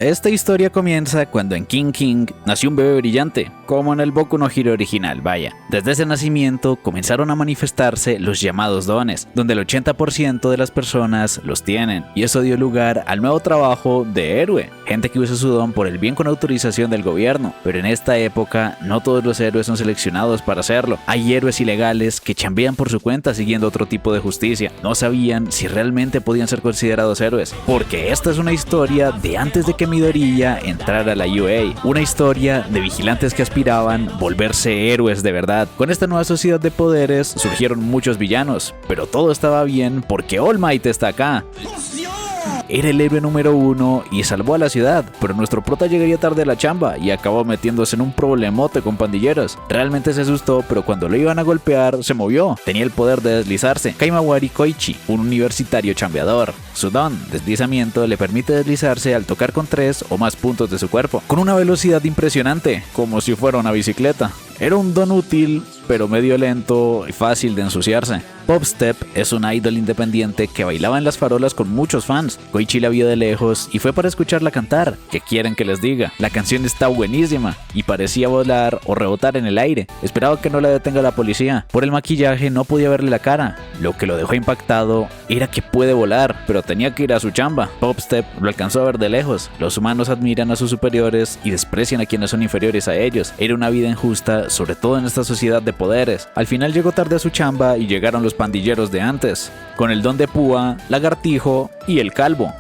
Esta historia comienza cuando en King King nació un bebé brillante, como en el Boku no Hero original, vaya. Desde ese nacimiento comenzaron a manifestarse los llamados dones, donde el 80% de las personas los tienen, y eso dio lugar al nuevo trabajo de héroe, gente que usa su don por el bien con autorización del gobierno. Pero en esta época no todos los héroes son seleccionados para hacerlo. Hay héroes ilegales que chambean por su cuenta siguiendo otro tipo de justicia. No sabían si realmente podían ser considerados héroes, porque esta es una historia de antes de que Midoriya entrara a la UA, una historia de vigilantes que aspiraban volverse héroes de verdad. Con esta nueva sociedad de poderes surgieron muchos villanos, pero todo estaba bien porque All Might está acá. Era el héroe número 1 y salvó a la ciudad, pero nuestro prota llegaría tarde a la chamba y acabó metiéndose en un problemote con pandilleros. Realmente se asustó, pero cuando lo iban a golpear se movió. Tenía el poder de deslizarse. Kaimawari Koichi, un universitario chambeador. Su don, deslizamiento, le permite deslizarse al tocar con 3 o más puntos de su cuerpo, con una velocidad impresionante, como si fuera una bicicleta. Era un don útil, pero medio lento y fácil de ensuciarse. Popstep es una idol independiente que bailaba en las farolas con muchos fans. Koichi la vio de lejos y fue para escucharla cantar. ¿Qué quieren que les diga? La canción está buenísima y parecía volar o rebotar en el aire. Esperaba que no la detenga la policía. Por el maquillaje no podía verle la cara. Lo que lo dejó impactado era que puede volar, pero tenía que ir a su chamba. Popstep lo alcanzó a ver de lejos. Los humanos admiran a sus superiores y desprecian a quienes son inferiores a ellos. Era una vida injusta, sobre todo en esta sociedad de poderes. Al final llegó tarde a su chamba y llegaron los pandilleros de antes, con el don de púa, lagartijo y el calvo.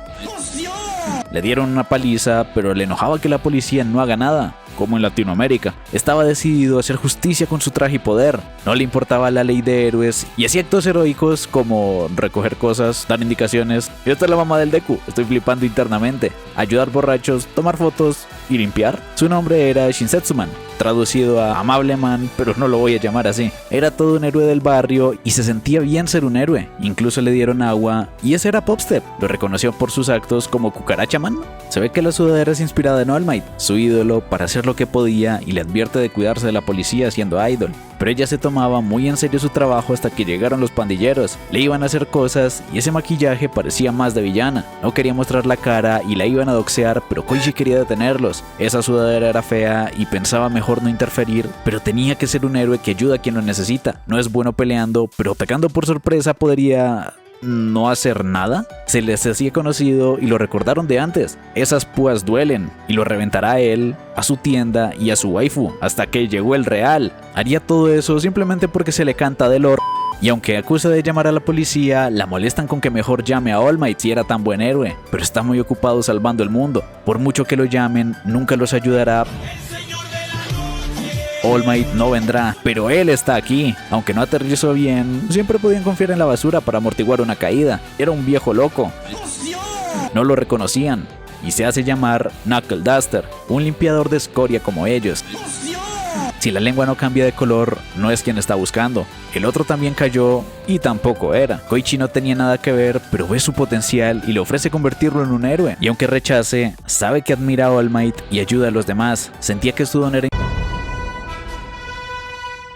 Le dieron una paliza, pero le enojaba que la policía no haga nada, como en Latinoamérica. Estaba decidido a hacer justicia con su traje y poder. No le importaba la ley de héroes y hacía actos heroicos como recoger cosas, dar indicaciones. Y esta es la mamá del Deku, estoy flipando internamente. Ayudar borrachos, tomar fotos y limpiar. Su nombre era Shinsetsuman, traducido a amable man, pero no lo voy a llamar así. Era todo un héroe del barrio y se sentía bien ser un héroe. Incluso le dieron agua y ese era Popstep. Lo reconoció por sus actos como Cucaracha Man. Se ve que la sudadera es inspirada en All Might, su ídolo, para hacer lo que podía, y le advierte de cuidarse de la policía siendo idol. Pero ella se tomaba muy en serio su trabajo hasta que llegaron los pandilleros. Le iban a hacer cosas y ese maquillaje parecía más de villana. No quería mostrar la cara y la iban a doxear, pero Koichi quería detenerlos. Esa sudadera era fea y pensaba mejor no interferir, pero tenía que ser un héroe que ayuda a quien lo necesita. No es bueno peleando, pero atacando por sorpresa podría no hacer nada. Se les hacía conocido y lo recordaron de antes. Esas púas duelen y lo reventará a él, a su tienda y a su waifu, hasta que llegó el real. Haría todo eso simplemente porque se le canta del or. Y aunque acusa de llamar a la policía, la molestan con que mejor llame a All Might si era tan buen héroe, pero está muy ocupado salvando el mundo. Por mucho que lo llamen, nunca los ayudará. All Might no vendrá, pero él está aquí. Aunque no aterrizó bien, siempre podían confiar en la basura para amortiguar una caída. Era un viejo loco. No lo reconocían y se hace llamar Knuckle Duster, un limpiador de escoria como ellos. Si la lengua no cambia de color, no es quien está buscando. El otro también cayó y tampoco era. Koichi no tenía nada que ver, pero ve su potencial y le ofrece convertirlo en un héroe. Y aunque rechace, sabe que admira a All Might y ayuda a los demás. Sentía que su don era...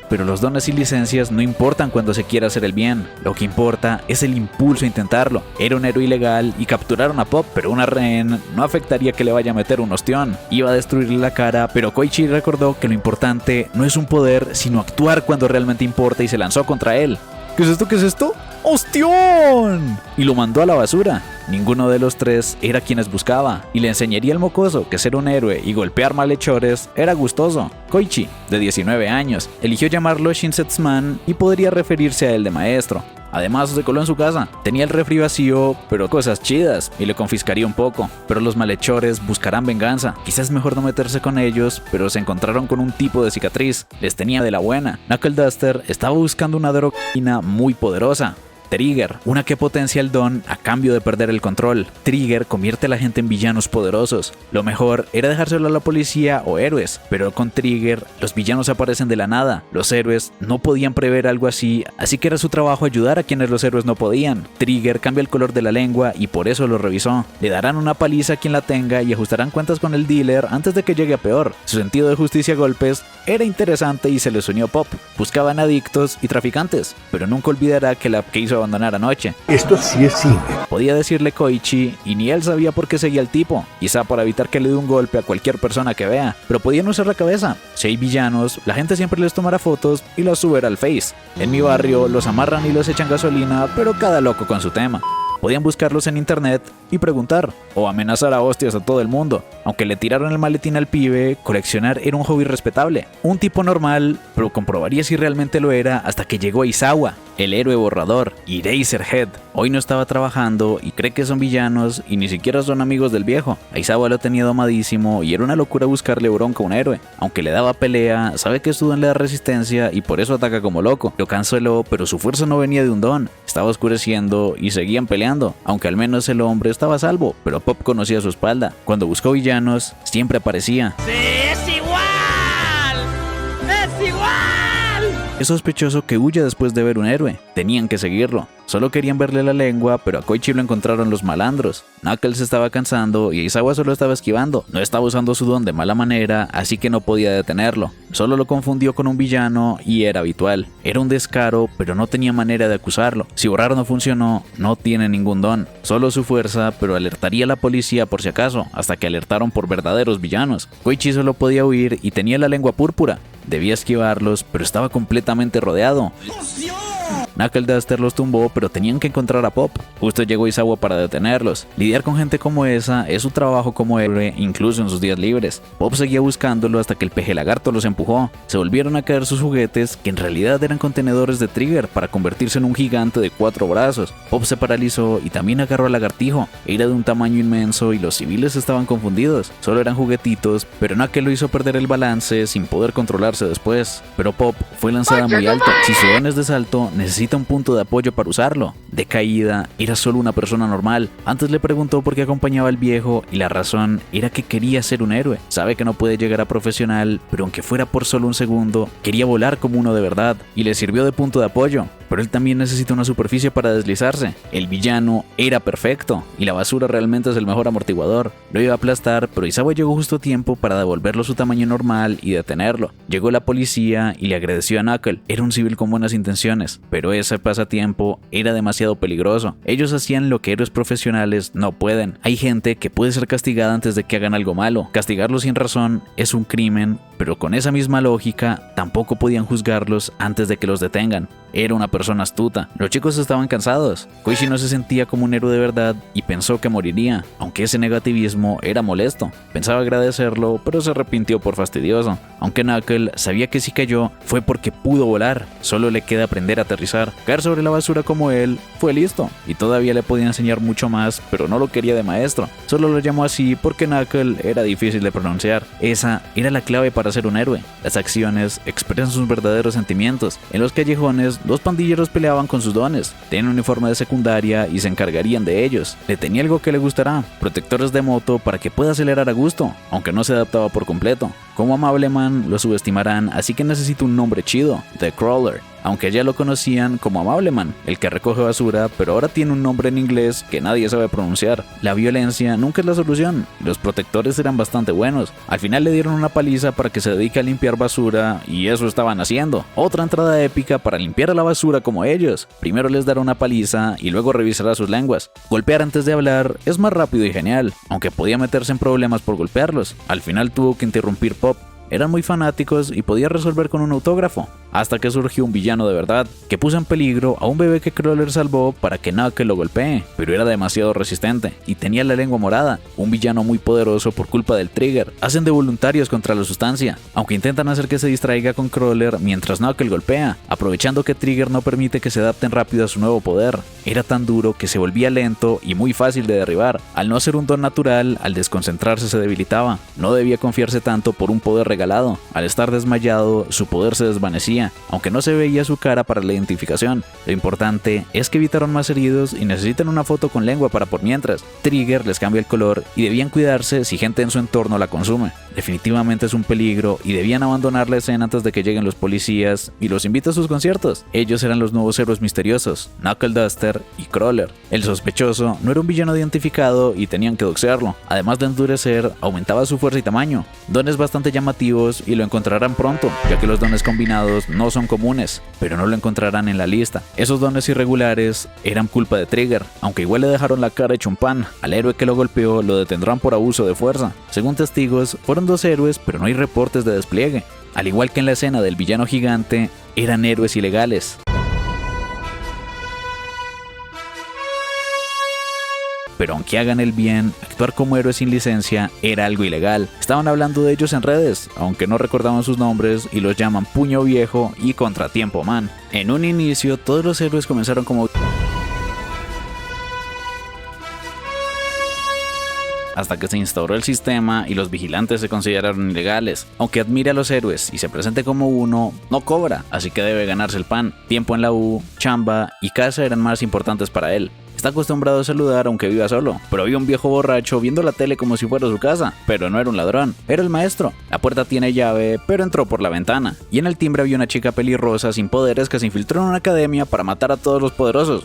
Pero los dones y licencias no importan cuando se quiera hacer el bien. Lo que importa es el impulso a intentarlo. Era un héroe ilegal y capturaron a Pop, pero una rehén no afectaría que le vaya a meter un ostión. Iba a destruirle la cara, pero Koichi recordó que lo importante no es un poder, sino actuar cuando realmente importa, y se lanzó contra él. ¿Qué es esto? ¿Qué es esto? ¡Ostión! Y lo mandó a la basura. Ninguno de los tres era quienes buscaba, y le enseñaría al mocoso que ser un héroe y golpear malhechores era gustoso. Koichi, de 19 años, eligió llamarlo Shinsetsuman y podría referirse a él de maestro. Además, se coló en su casa. Tenía el refri vacío, pero cosas chidas, y le confiscaría un poco. Pero los malhechores buscarán venganza. Quizás es mejor no meterse con ellos, pero se encontraron con un tipo de cicatriz. Les tenía de la buena. Knuckle Duster estaba buscando una droga muy poderosa. Trigger, una que potencia el don a cambio de perder el control. Trigger convierte a la gente en villanos poderosos. Lo mejor era dejárselo a la policía o héroes, pero con Trigger los villanos aparecen de la nada. Los héroes no podían prever algo así que era su trabajo ayudar a quienes los héroes no podían. Trigger cambia el color de la lengua y por eso lo revisó. Le darán una paliza a quien la tenga y ajustarán cuentas con el dealer antes de que llegue a peor. Su sentido de justicia a golpes era interesante y se les unió Pop. Buscaban adictos y traficantes, pero nunca olvidará que la que hizo abandonar anoche. Esto sí es cine. Podía decirle Koichi y ni él sabía por qué seguía al tipo, quizá para evitar que le dé un golpe a cualquier persona que vea, pero podía no usar la cabeza. Si hay villanos, la gente siempre les tomará fotos y las subirá al Face. En mi barrio los amarran y los echan gasolina, pero cada loco con su tema. Podían buscarlos en internet y preguntar, o amenazar a hostias a todo el mundo. Aunque le tiraron el maletín al pibe, coleccionar era un hobby respetable. Un tipo normal, pero comprobaría si realmente lo era hasta que llegó Aizawa, el héroe borrador, y Eraserhead. Hoy no estaba trabajando y cree que son villanos y ni siquiera son amigos del viejo. Aizawa lo tenía domadísimo y era una locura buscarle bronca a un héroe. Aunque le daba pelea, sabe que su don le da resistencia y por eso ataca como loco. Lo canceló, pero su fuerza no venía de un don. Estaba oscureciendo y seguían peleando, aunque al menos el hombre estaba a salvo, pero Pop conocía su espalda. Cuando buscó villanos, siempre aparecía. ¡Sí, es igual! ¡Es igual! Es sospechoso que huya después de ver un héroe. Tenían que seguirlo. Solo querían verle la lengua, pero a Koichi lo encontraron los malandros. Knuckles se estaba cansando y Aizawa solo estaba esquivando. No estaba usando su don de mala manera, así que no podía detenerlo. Solo lo confundió con un villano y era habitual. Era un descaro, pero no tenía manera de acusarlo. Si borrar no funcionó, no tiene ningún don. Solo su fuerza, pero alertaría a la policía por si acaso, hasta que alertaron por verdaderos villanos. Koichi solo podía huir y tenía la lengua púrpura. Debía esquivarlos, pero estaba completamente rodeado. Knuckle Duster los tumbó, pero tenían que encontrar a Pop. Justo llegó Aizawa para detenerlos. Lidiar con gente como esa es su trabajo como héroe, incluso en sus días libres. Pop seguía buscándolo hasta que el peje lagarto los empujó. Se volvieron a caer sus juguetes, que en realidad eran contenedores de Trigger para convertirse en un gigante de 4 brazos. Pop se paralizó y también agarró al lagartijo. Era de un tamaño inmenso y los civiles estaban confundidos. Solo eran juguetitos, pero Knuckle lo hizo perder el balance sin poder controlarse después. Pero Pop fue lanzada muy alto. Si su don es de salto, necesita un punto de apoyo para usarlo. De caída, era solo una persona normal. Antes le preguntó por qué acompañaba al viejo y la razón era que quería ser un héroe. Sabe que no puede llegar a profesional, pero aunque fuera por solo un segundo, quería volar como uno de verdad y le sirvió de punto de apoyo. Pero él también necesita una superficie para deslizarse. El villano era perfecto y la basura realmente es el mejor amortiguador. Lo iba a aplastar, pero Aizawa llegó justo a tiempo para devolverlo a su tamaño normal y detenerlo. Llegó la policía y le agradeció a Knuckle. Era un civil con buenas intenciones, pero ese pasatiempo era demasiado peligroso. Ellos hacían lo que héroes profesionales no pueden. Hay gente que puede ser castigada antes de que hagan algo malo. Castigarlos sin razón es un crimen, pero con esa misma lógica tampoco podían juzgarlos antes de que los detengan. Era una persona astuta. Los chicos estaban cansados. Koichi no se sentía como un héroe de verdad y pensó que moriría, aunque ese negativismo era molesto. Pensaba agradecerlo, pero se arrepintió por fastidioso. Aunque Knuckle sabía que si cayó fue porque pudo volar. Solo le queda aprender a aterrizar. Caer sobre la basura como él fue listo, y todavía le podía enseñar mucho más, pero no lo quería de maestro. Solo lo llamó así porque Knuckle era difícil de pronunciar. Esa era la clave para ser un héroe. Las acciones expresan sus verdaderos sentimientos. En los callejones, dos pandilleros peleaban con sus dones. Tenían un uniforme de secundaria y se encargarían de ellos. Le tenía algo que le gustará: protectores de moto para que pueda acelerar a gusto, aunque no se adaptaba por completo. Como Amableman lo subestimarán, así que necesita un nombre chido: The Crawler. Aunque ya lo conocían como Amableman, el que recoge basura, pero ahora tiene un nombre en inglés que nadie sabe pronunciar. La violencia nunca es la solución. Los protectores eran bastante buenos. Al final le dieron una paliza para que se dedique a limpiar basura, y eso estaban haciendo. Otra entrada épica para limpiar la basura como ellos. Primero les dará una paliza y luego revisará sus lenguas. Golpear antes de hablar es más rápido y genial, aunque podía meterse en problemas por golpearlos. Al final tuvo que interrumpir Pop. Eran muy fanáticos y podía resolver con un autógrafo, hasta que surgió un villano de verdad, que puso en peligro a un bebé que Crawler salvó para que Knuckle lo golpee, pero era demasiado resistente y tenía la lengua morada. Un villano muy poderoso por culpa del Trigger. Hacen de voluntarios contra la sustancia, aunque intentan hacer que se distraiga con Crawler mientras Knuckle golpea, aprovechando que Trigger no permite que se adapten rápido a su nuevo poder. Era tan duro que se volvía lento y muy fácil de derribar. Al no ser un don natural, al desconcentrarse se debilitaba. No debía confiarse tanto por un poder regalado. Al estar desmayado, su poder se desvanecía, aunque no se veía su cara para la identificación. Lo importante es que evitaron más heridos y necesitan una foto con lengua para por mientras. Trigger les cambia el color y debían cuidarse si gente en su entorno la consume. Definitivamente es un peligro y debían abandonar la escena antes de que lleguen los policías y los invite a sus conciertos. Ellos eran los nuevos héroes misteriosos, Knuckle Duster y Crawler. El sospechoso no era un villano identificado y tenían que doxearlo. Además de endurecer, aumentaba su fuerza y tamaño. Dones bastante llamativos y lo encontrarán pronto, ya que los dones combinados no son comunes, pero no lo encontrarán en la lista. Esos dones irregulares eran culpa de Trigger, aunque igual le dejaron la cara hecho un pan. Al héroe que lo golpeó lo detendrán por abuso de fuerza. Según testigos, fueron 2 héroes, pero no hay reportes de despliegue. Al igual que en la escena del villano gigante, eran héroes ilegales. Pero aunque hagan el bien, actuar como héroes sin licencia era algo ilegal. Estaban hablando de ellos en redes, aunque no recordaban sus nombres y los llaman Puño Viejo y Contratiempo Man. En un inicio, todos los héroes comenzaron como hasta que se instauró el sistema y los vigilantes se consideraron ilegales. Aunque admire a los héroes y se presente como uno, no cobra, así que debe ganarse el pan. Tiempo en la U, chamba y casa eran más importantes para él. Está acostumbrado a saludar aunque viva solo, pero había un viejo borracho viendo la tele como si fuera su casa, pero no era un ladrón, era el maestro. La puerta tiene llave, pero entró por la ventana. Y en el timbre había una chica pelirrosa sin poderes que se infiltró en una academia para matar a todos los poderosos.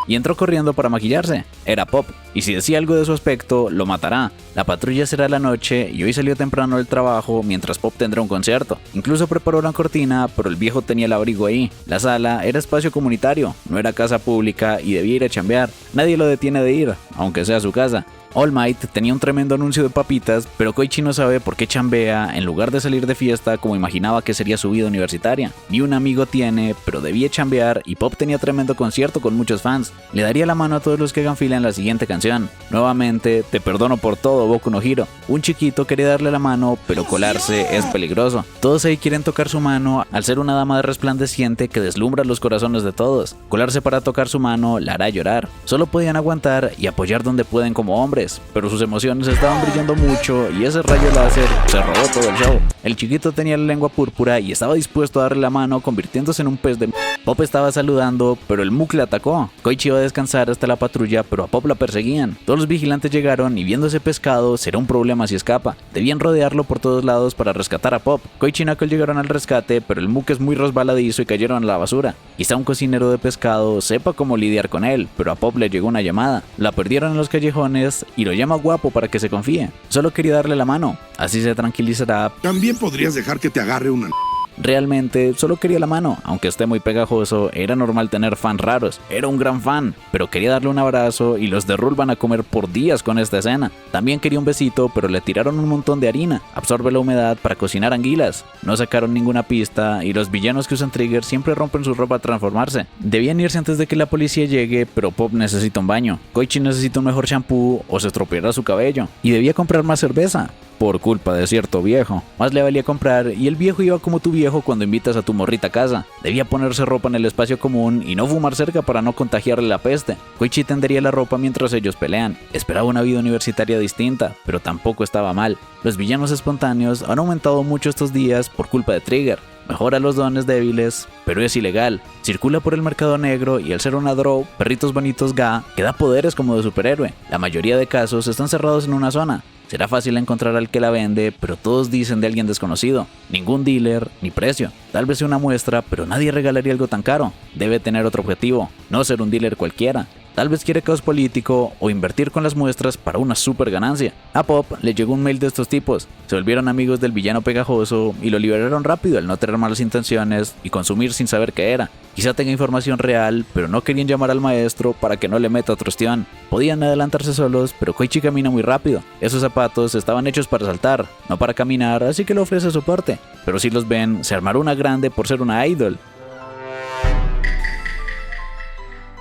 Y entró corriendo para maquillarse. Era Pop, y si decía algo de su aspecto, lo matará. La patrulla será la noche y hoy salió temprano del trabajo mientras Pop tendrá un concierto. Incluso preparó una cortina, pero el viejo tenía el abrigo ahí. La sala era espacio comunitario, no era casa pública y debía ir a chambear. Nadie lo detiene de ir, aunque sea su casa. All Might tenía un tremendo anuncio de papitas, pero Koichi no sabe por qué chambea en lugar de salir de fiesta como imaginaba que sería su vida universitaria. Ni un amigo tiene, pero debía chambear y Pop tenía tremendo concierto con muchos fans. Le daría la mano a todos los que hagan fila en la siguiente canción. Nuevamente, te perdono por todo, Boku no Hero. Un chiquito quería darle la mano, pero colarse es peligroso. Todos ahí quieren tocar su mano al ser una dama resplandeciente que deslumbra los corazones de todos. Colarse para tocar su mano la hará llorar. Solo podían aguantar y apoyar donde pueden como hombres, pero sus emociones estaban brillando mucho y ese rayo láser se robó todo el show. El chiquito tenía la lengua púrpura y estaba dispuesto a darle la mano convirtiéndose en un pez de Pop estaba saludando, pero el Muk le atacó. Koichi iba a descansar hasta la patrulla, pero a Pop la perseguían. Todos los vigilantes llegaron y viendo ese pescado será un problema si escapa. Debían rodearlo por todos lados para rescatar a Pop. Koichi y Knuckle llegaron al rescate, pero el Muk es muy resbaladizo y cayeron a la basura. Quizá un cocinero de pescado sepa cómo lidiar con él, pero a Pop le llegó una llamada. La perdieron en los callejones y lo llama guapo para que se confíe. Solo quería darle la mano, así se tranquilizará. También podrías dejar que te agarre una... Realmente solo quería la mano, aunque esté muy pegajoso, era normal tener fans raros. Era un gran fan, pero quería darle un abrazo y los de Rule van a comer por días con esta escena. También quería un besito, pero le tiraron un montón de harina. Absorbe la humedad para cocinar anguilas. No sacaron ninguna pista y los villanos que usan Trigger siempre rompen su ropa al transformarse. Debían irse antes de que la policía llegue, pero Pop necesita un baño. Koichi necesita un mejor shampoo o se estropeará su cabello. Y debía comprar más cerveza. Por culpa de cierto viejo. Más le valía comprar y el viejo iba como tu viejo cuando invitas a tu morrita a casa. Debía ponerse ropa en el espacio común y no fumar cerca para no contagiarle la peste. Koichi tendería la ropa mientras ellos pelean. Esperaba una vida universitaria distinta, pero tampoco estaba mal. Los villanos espontáneos han aumentado mucho estos días por culpa de Trigger. Mejora los dones débiles, pero es ilegal. Circula por el mercado negro y al ser una draw, Perritos Bonitos Ga, que da poderes como de superhéroe. La mayoría de casos están cerrados en una zona. Será fácil encontrar al que la vende, pero todos dicen de alguien desconocido. Ningún dealer, ni precio. Tal vez sea una muestra, pero nadie regalaría algo tan caro. Debe tener otro objetivo, no ser un dealer cualquiera. Tal vez quiere caos político o invertir con las muestras para una super ganancia. A Pop le llegó un mail de estos tipos. Se volvieron amigos del villano pegajoso y lo liberaron rápido al no tener malas intenciones y consumir sin saber qué era. Quizá tenga información real, pero no querían llamar al maestro para que no le meta otro ostión. Podían adelantarse solos, pero Koichi camina muy rápido. Esos zapatos estaban hechos para saltar, no para caminar, así que le ofrece soporte. Pero si los ven, se armará una grande por ser una idol.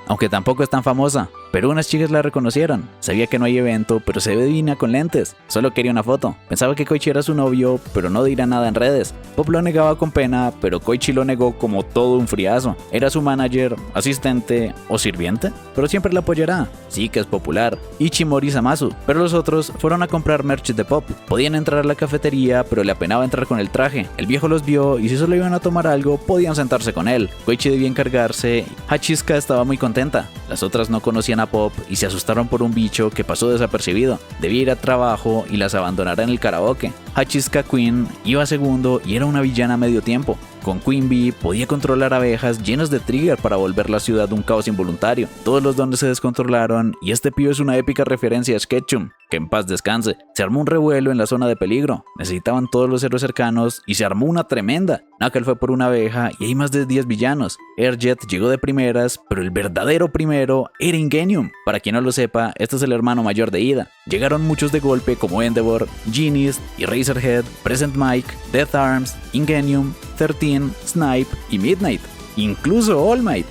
Aunque tampoco es tan famosa, pero unas chicas la reconocieron. Sabía que no hay evento, pero se ve divina con lentes. Solo quería una foto. Pensaba que Koichi era su novio, pero no dirá nada en redes. Pop lo negaba con pena, pero Koichi lo negó como todo un friazo. Era su manager, asistente o sirviente, pero siempre la apoyará. Sí que es popular. Ichimori Samasu. Pero los otros fueron a comprar merch de Pop. Podían entrar a la cafetería, pero le apenaba entrar con el traje. El viejo los vio y si solo iban a tomar algo, podían sentarse con él. Koichi debía encargarse. Hachiska estaba muy contenta. Las otras no conocían a a Pop y se asustaron por un bicho que pasó desapercibido. Debía ir a trabajo y las abandonará en el karaoke. Hachizka Queen iba segundo y era una villana a medio tiempo. Con Queen Bee podía controlar abejas llenas de trigger para volver la ciudad un caos involuntario. Todos los dones se descontrolaron y este pibe es una épica referencia a Sketchum, que en paz descanse. Se armó un revuelo en la zona de peligro. Necesitaban todos los héroes cercanos y se armó una tremenda. Knuckle fue por una abeja y hay más de 10 villanos. Airjet llegó de primeras, pero el verdadero primero era Ingenium. Para quien no lo sepa, este es el hermano mayor de Ida. Llegaron muchos de golpe como Endeavor, Genius, Eraserhead, Present Mike, Death Arms, Ingenium, 13, Snipe y Midnight. Incluso All Might.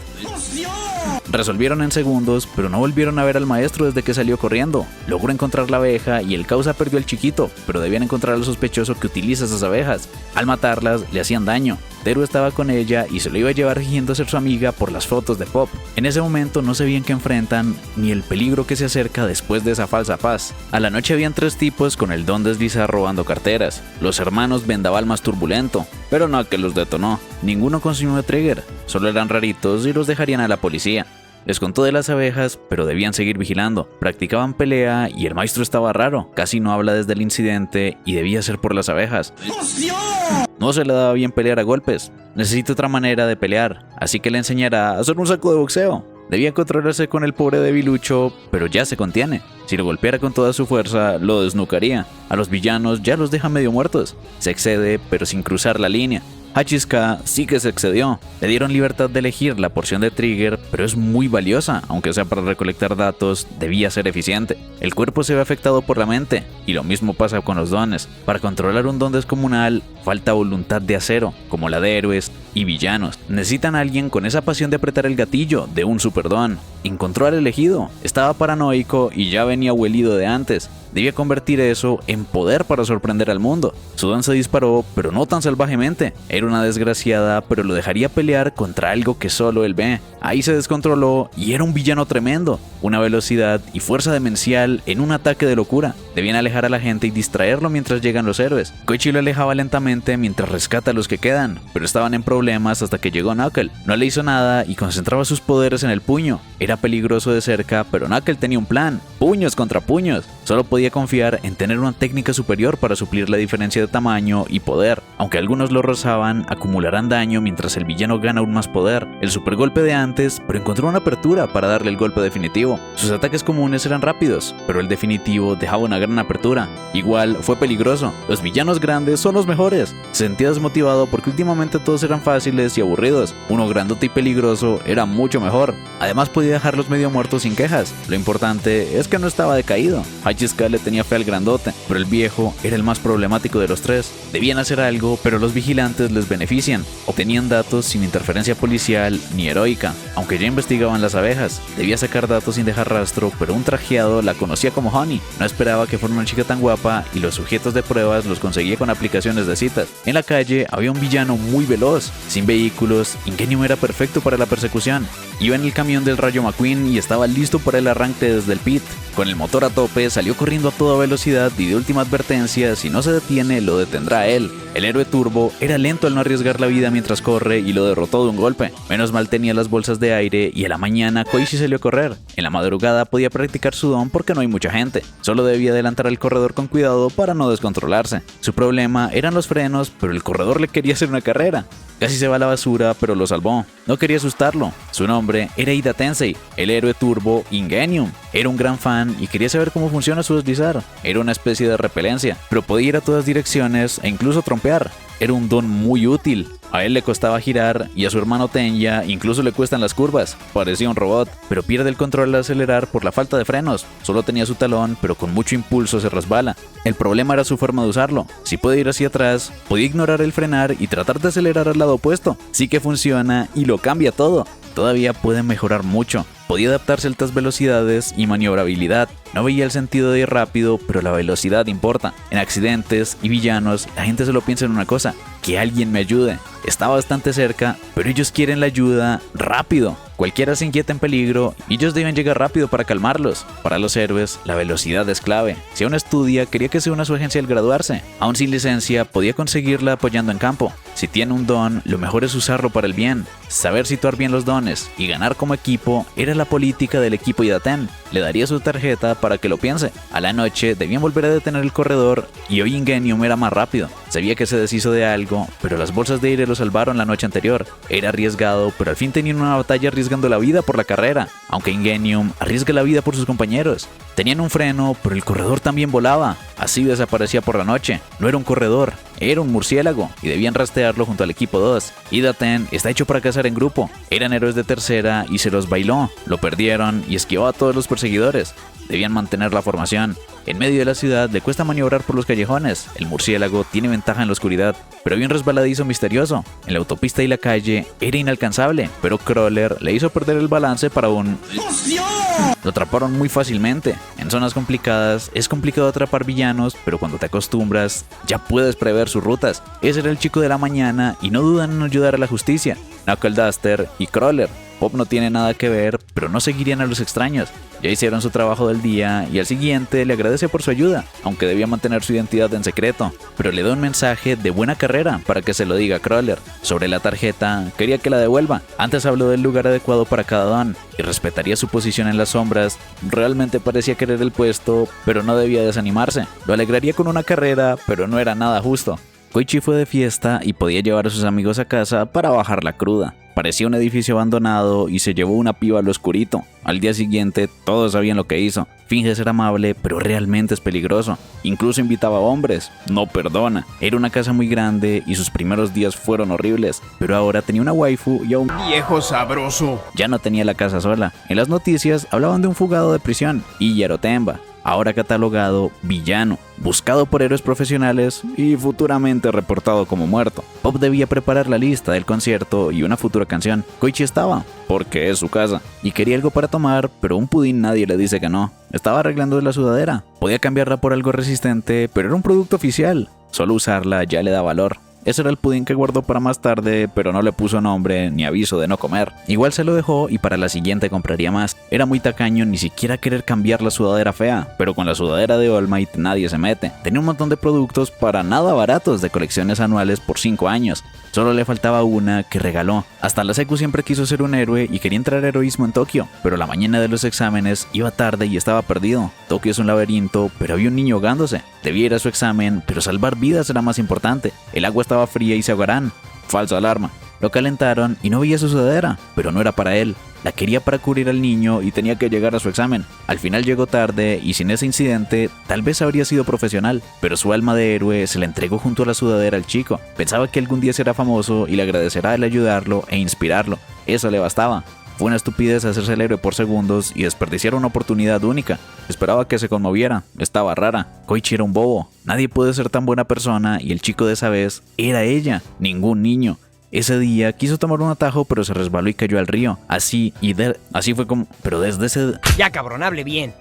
Resolvieron en segundos, pero no volvieron a ver al maestro desde que salió corriendo. Logró encontrar la abeja y el causa perdió al chiquito, pero debían encontrar al sospechoso que utiliza esas abejas. Al matarlas, le hacían daño. Teru estaba con ella y se lo iba a llevar fingiendo ser su amiga por las fotos de Pop. En ese momento no sabían qué enfrentan, ni el peligro que se acerca después de esa falsa paz. A la noche habían 3 tipos con el don de deslizar robando carteras. Los hermanos Vendaval más turbulento, pero no que los detonó. Ninguno consumió trigger, solo eran raritos y los dejarían a la policía. Les contó de las abejas, pero debían seguir vigilando. Practicaban pelea y el maestro estaba raro. Casi no habla desde el incidente y debía ser por las abejas. No se le daba bien pelear a golpes. Necesita otra manera de pelear, así que le enseñará a hacer un saco de boxeo. Debía controlarse con el pobre debilucho, pero ya se contiene. Si lo golpeara con toda su fuerza, lo desnucaría. A los villanos ya los deja medio muertos. Se excede, pero sin cruzar la línea. Hachizka sí que se excedió. Le dieron libertad de elegir la porción de trigger, pero es muy valiosa, aunque sea para recolectar datos, debía ser eficiente. El cuerpo se ve afectado por la mente, y lo mismo pasa con los dones. Para controlar un don descomunal, falta voluntad de acero, como la de héroes y villanos. Necesitan a alguien con esa pasión de apretar el gatillo de un superdon. Encontró al elegido, estaba paranoico y ya venía huelido de antes. Debía convertir eso en poder para sorprender al mundo. Su don se disparó, pero no tan salvajemente. Era una desgraciada, pero lo dejaría pelear contra algo que solo él ve. Ahí se descontroló y era un villano tremendo. Una velocidad y fuerza demencial en un ataque de locura. Debían alejar a la gente y distraerlo mientras llegan los héroes. Koichi lo alejaba lentamente mientras rescata a los que quedan, pero estaban en problemas hasta que llegó Knuckle. No le hizo nada y concentraba sus poderes en el puño. Era peligroso de cerca, pero Knuckle tenía un plan. Puños contra puños. Solo podía confiar en tener una técnica superior para suplir la diferencia de tamaño y poder. Aunque algunos lo rozaban, acumularán daño mientras el villano gana aún más poder. El supergolpe de antes, pero encontró una apertura para darle el golpe definitivo. Sus ataques comunes eran rápidos, pero el definitivo dejaba una gran apertura. Igual, fue peligroso. Los villanos grandes son los mejores. Se sentía desmotivado porque últimamente todos eran fáciles y aburridos. Uno grandote y peligroso era mucho mejor. Además podía dejarlos medio muertos sin quejas. Lo importante es que no estaba decaído. Hachizka le tenía fe al grandote, pero el viejo era el más problemático de los 3. Debían hacer algo, pero los vigilantes les benefician. Obtenían datos sin interferencia policial ni heroica, aunque ya investigaban las abejas. Debía sacar datos sin dejar rastro, pero un trajeado la conocía como Honey. No esperaba que fuera una chica tan guapa y los sujetos de pruebas los conseguía con aplicaciones de citas. En la calle había un villano muy veloz. Sin vehículos, Ingenium era perfecto para la persecución. Iba en el camión del Rayo McQueen y estaba listo para el arranque desde el pit. Con el motor a tope, salió corriendo a toda velocidad y de última advertencia, si no se detiene, lo detendrá a él. El héroe turbo era lento al no arriesgar la vida mientras corre y lo derrotó de un golpe. Menos mal tenía las bolsas de aire y a la mañana Koichi salió a correr. En la madrugada podía practicar su don porque no hay mucha gente. Solo debía adelantar al corredor con cuidado para no descontrolarse. Su problema eran los frenos, pero el corredor le quería hacer una carrera. Casi se va a la basura, pero lo salvó. No quería asustarlo. Su nombre era Ida Tensei, el héroe turbo Ingenium. Era un gran fan y quería saber cómo funciona su deslizar. Era una especie de repelencia, pero podía ir a todas direcciones e incluso trompear. Era un don muy útil. A él le costaba girar y a su hermano Tenya incluso le cuestan las curvas. Parecía un robot, pero pierde el control al acelerar por la falta de frenos. Solo tenía su talón, pero con mucho impulso se resbala. El problema era su forma de usarlo. Si puede ir hacia atrás, podía ignorar el frenar y tratar de acelerar al lado opuesto. Sí que funciona y lo cambia todo. Todavía puede mejorar mucho. Podía adaptarse a altas velocidades y maniobrabilidad. No veía el sentido de ir rápido, pero la velocidad importa. En accidentes y villanos, la gente solo piensa en una cosa: que alguien me ayude. Está bastante cerca, pero ellos quieren la ayuda rápido. Cualquiera se inquieta en peligro y ellos deben llegar rápido para calmarlos. Para los héroes, la velocidad es clave. Si aún estudia, quería que se una a su agencia al graduarse. Aún sin licencia, podía conseguirla apoyando en campo. Si tiene un don, lo mejor es usarlo para el bien. Saber situar bien los dones y ganar como equipo era la política del equipo Idaten. Le daría su tarjeta para que lo piense. A la noche debían volver a detener el corredor y hoy Ingenium era más rápido. Sabía que se deshizo de algo, pero las bolsas de aire lo salvaron la noche anterior. Era arriesgado, pero al fin tenían una batalla arriesgando la vida por la carrera, aunque Ingenium arriesga la vida por sus compañeros. Tenían un freno, pero el corredor también volaba. Así desaparecía por la noche. No era un corredor, era un murciélago y debían rastrearlo junto al equipo 2. Idaten está hecho para cazar en grupo. Eran héroes de tercera y se los bailó. Lo perdieron y esquivó a todos los perseguidores. Debían mantener la formación. En medio de la ciudad le cuesta maniobrar por los callejones. El murciélago tiene ventaja en la oscuridad, pero había un resbaladizo misterioso. En la autopista y la calle era inalcanzable, pero Crawler le hizo perder el balance para un... Lo atraparon muy fácilmente. En zonas complicadas es complicado atrapar villanos, pero cuando te acostumbras ya puedes prever sus rutas. Ese era el chico de la mañana y no dudan en ayudar a la justicia. Knuckle Duster y Crawler. Pop no tiene nada que ver, pero no seguirían a los extraños. Ya hicieron su trabajo del día y al siguiente le agradece por su ayuda, aunque debía mantener su identidad en secreto. Pero le da un mensaje de buena carrera para que se lo diga a Crawler. Sobre la tarjeta, quería que la devuelva. Antes habló del lugar adecuado para cada don y respetaría su posición en las sombras. Realmente parecía querer el puesto, pero no debía desanimarse. Lo alegraría con una carrera, pero no era nada justo. Koichi fue de fiesta y podía llevar a sus amigos a casa para bajar la cruda. Parecía un edificio abandonado y se llevó una piba al oscurito. Al día siguiente todos sabían lo que hizo. Finge ser amable, pero realmente es peligroso. Incluso invitaba a hombres. No perdona. Era una casa muy grande y sus primeros días fueron horribles. Pero ahora tenía una waifu y a un viejo sabroso. Ya no tenía la casa sola. En las noticias hablaban de un fugado de prisión, Iyaro Temba, ahora catalogado villano, buscado por héroes profesionales y futuramente reportado como muerto. Pop debía preparar la lista del concierto y una futura canción. Koichi estaba, porque es su casa, y quería algo para tomar, pero un pudín nadie le dice que no. Estaba arreglando la sudadera. Podía cambiarla por algo resistente, pero era un producto oficial. Solo usarla ya le da valor. Ese era el pudín que guardó para más tarde, pero no le puso nombre ni aviso de no comer. Igual se lo dejó y para la siguiente compraría más. Era muy tacaño ni siquiera querer cambiar la sudadera fea, pero con la sudadera de All Might nadie se mete. Tenía un montón de productos para nada baratos de colecciones anuales por 5 años. Solo le faltaba una que regaló. Hasta la secu siempre quiso ser un héroe y quería entrar a heroísmo en Tokio, pero la mañana de los exámenes iba tarde y estaba perdido. Tokio es un laberinto, pero había un niño ahogándose. Debía ir a su examen, pero salvar vidas era más importante. El agua estaba fría y se ahogarán. Falsa alarma. Lo calentaron y no veía su sudadera, pero no era para él. La quería para cubrir al niño y tenía que llegar a su examen. Al final llegó tarde y sin ese incidente tal vez habría sido profesional, pero su alma de héroe se la entregó junto a la sudadera al chico. Pensaba que algún día será famoso y le agradecerá el ayudarlo e inspirarlo. Eso le bastaba. Fue una estupidez hacerse el héroe por segundos y desperdiciar una oportunidad única. Esperaba que se conmoviera. Estaba rara. Koichi era un bobo. Nadie puede ser tan buena persona y el chico de esa vez era ella, ningún niño. Ese día quiso tomar un atajo pero se resbaló y cayó al río. Así fue como... Pero desde ese... Ya cabrón, hable bien.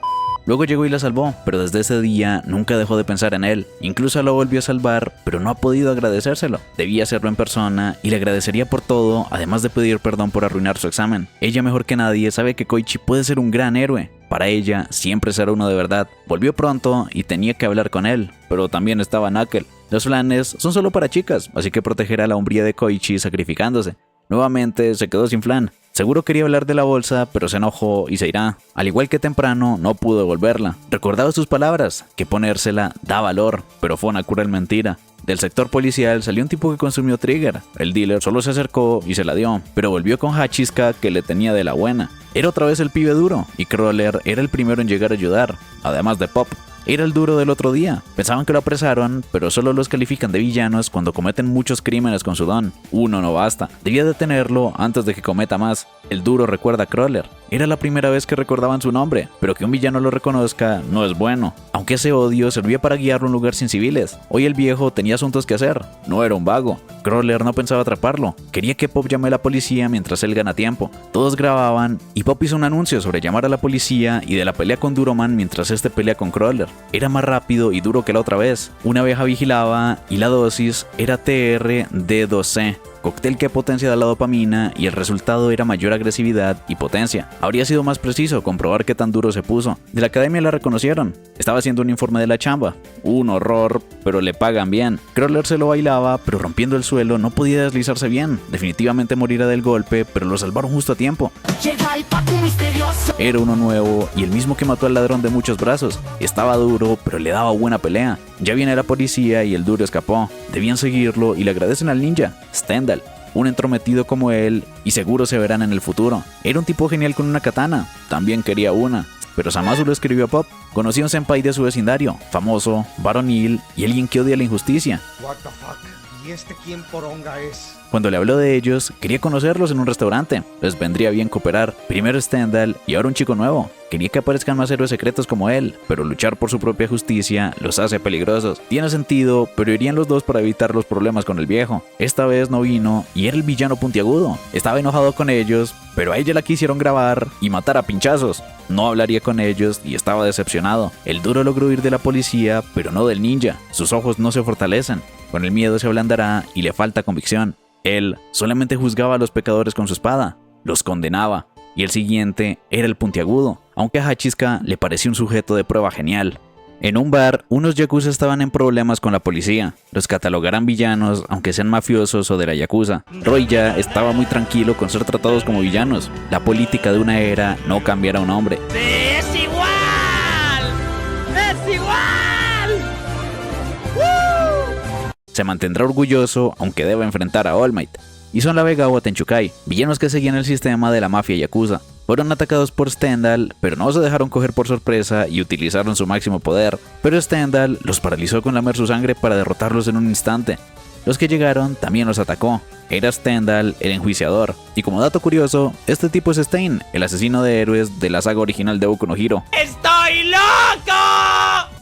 Luego llegó y la salvó, pero desde ese día nunca dejó de pensar en él. Incluso lo volvió a salvar, pero no ha podido agradecérselo. Debía hacerlo en persona y le agradecería por todo, además de pedir perdón por arruinar su examen. Ella mejor que nadie sabe que Koichi puede ser un gran héroe. Para ella siempre será uno de verdad. Volvió pronto y tenía que hablar con él, pero también estaba Knuckle. Los flanes son solo para chicas, así que protegerá la hombría de Koichi sacrificándose. Nuevamente se quedó sin flan. Seguro quería hablar de la bolsa, pero se enojó y se irá. Al igual que temprano, no pudo devolverla. Recordaba sus palabras, que ponérsela da valor, pero fue una cruel mentira. Del sector policial salió un tipo que consumió Trigger. El dealer solo se acercó y se la dio, pero volvió con Hachiska que le tenía de la buena. Era otra vez el pibe duro, y Crawler era el primero en llegar a ayudar, además de Pop. Era el duro del otro día. Pensaban que lo apresaron, pero solo los califican de villanos cuando cometen muchos crímenes con su don. Uno no basta. Debía detenerlo antes de que cometa más. El duro recuerda a Crawler. Era la primera vez que recordaban su nombre, pero que un villano lo reconozca no es bueno. Aunque ese odio servía para guiarlo a un lugar sin civiles. Hoy el viejo tenía asuntos que hacer. No era un vago. Crawler no pensaba atraparlo. Quería que Pop llame a la policía mientras él gana tiempo. Todos grababan y Pop hizo un anuncio sobre llamar a la policía y de la pelea con Duroman mientras este pelea con Crawler. Era más rápido y duro que la otra vez. Una abeja vigilaba y la dosis era TR-D2C. cóctel que potencia la dopamina y el resultado era mayor agresividad y potencia. Habría sido más preciso comprobar qué tan duro se puso. De la academia la reconocieron. Estaba haciendo un informe de la chamba. Un horror, pero le pagan bien. Crawler se lo bailaba, pero rompiendo el suelo no podía deslizarse bien. Definitivamente morirá del golpe, pero lo salvaron justo a tiempo. Era uno nuevo y el mismo que mató al ladrón de muchos brazos. Estaba duro, pero le daba buena pelea. Ya viene la policía y el duro escapó. Debían seguirlo y le agradecen al ninja, Stendhal. Un entrometido como él, y seguro se verán en el futuro. Era un tipo genial con una katana. También quería una. Pero Zamasu lo escribió a Pop. Conocía a un senpai de su vecindario, famoso, varonil y alguien que odia la injusticia. What the fuck? ¿Y este quién poronga es? Cuando le habló de ellos, quería conocerlos en un restaurante. Les vendría bien cooperar. Primero Stendhal y ahora un chico nuevo. Quería que aparezcan más héroes secretos como él, pero luchar por su propia justicia los hace peligrosos. Tiene sentido, pero irían los dos para evitar los problemas con el viejo. Esta vez no vino y era el villano puntiagudo. Estaba enojado con ellos, pero a ella la quisieron grabar y matar a pinchazos. No hablaría con ellos y estaba decepcionado. El duro logró huir de la policía, pero no del ninja. Sus ojos no se fortalecen. Con el miedo se ablandará y le falta convicción. Él solamente juzgaba a los pecadores con su espada, los condenaba, y el siguiente era el puntiagudo, aunque a Hachizka le pareció un sujeto de prueba genial. En un bar, unos yakuza estaban en problemas con la policía. Los catalogarán villanos, aunque sean mafiosos o de la yakuza. Roy ya estaba muy tranquilo con ser tratados como villanos. La política de una era no cambiará a un hombre. ¡Es igual! ¡Es igual! Se mantendrá orgulloso, aunque deba enfrentar a All Might. Y son la Vega o Tenchukai, villanos que seguían el sistema de la mafia yakuza. Fueron atacados por Stendhal, pero no se dejaron coger por sorpresa y utilizaron su máximo poder. Pero Stendhal los paralizó con lamer su sangre para derrotarlos en un instante. Los que llegaron también los atacó. Era Stendhal el enjuiciador. Y como dato curioso, este tipo es Stein, el asesino de héroes de la saga original de Boku no Hero. ¡Estoy loco!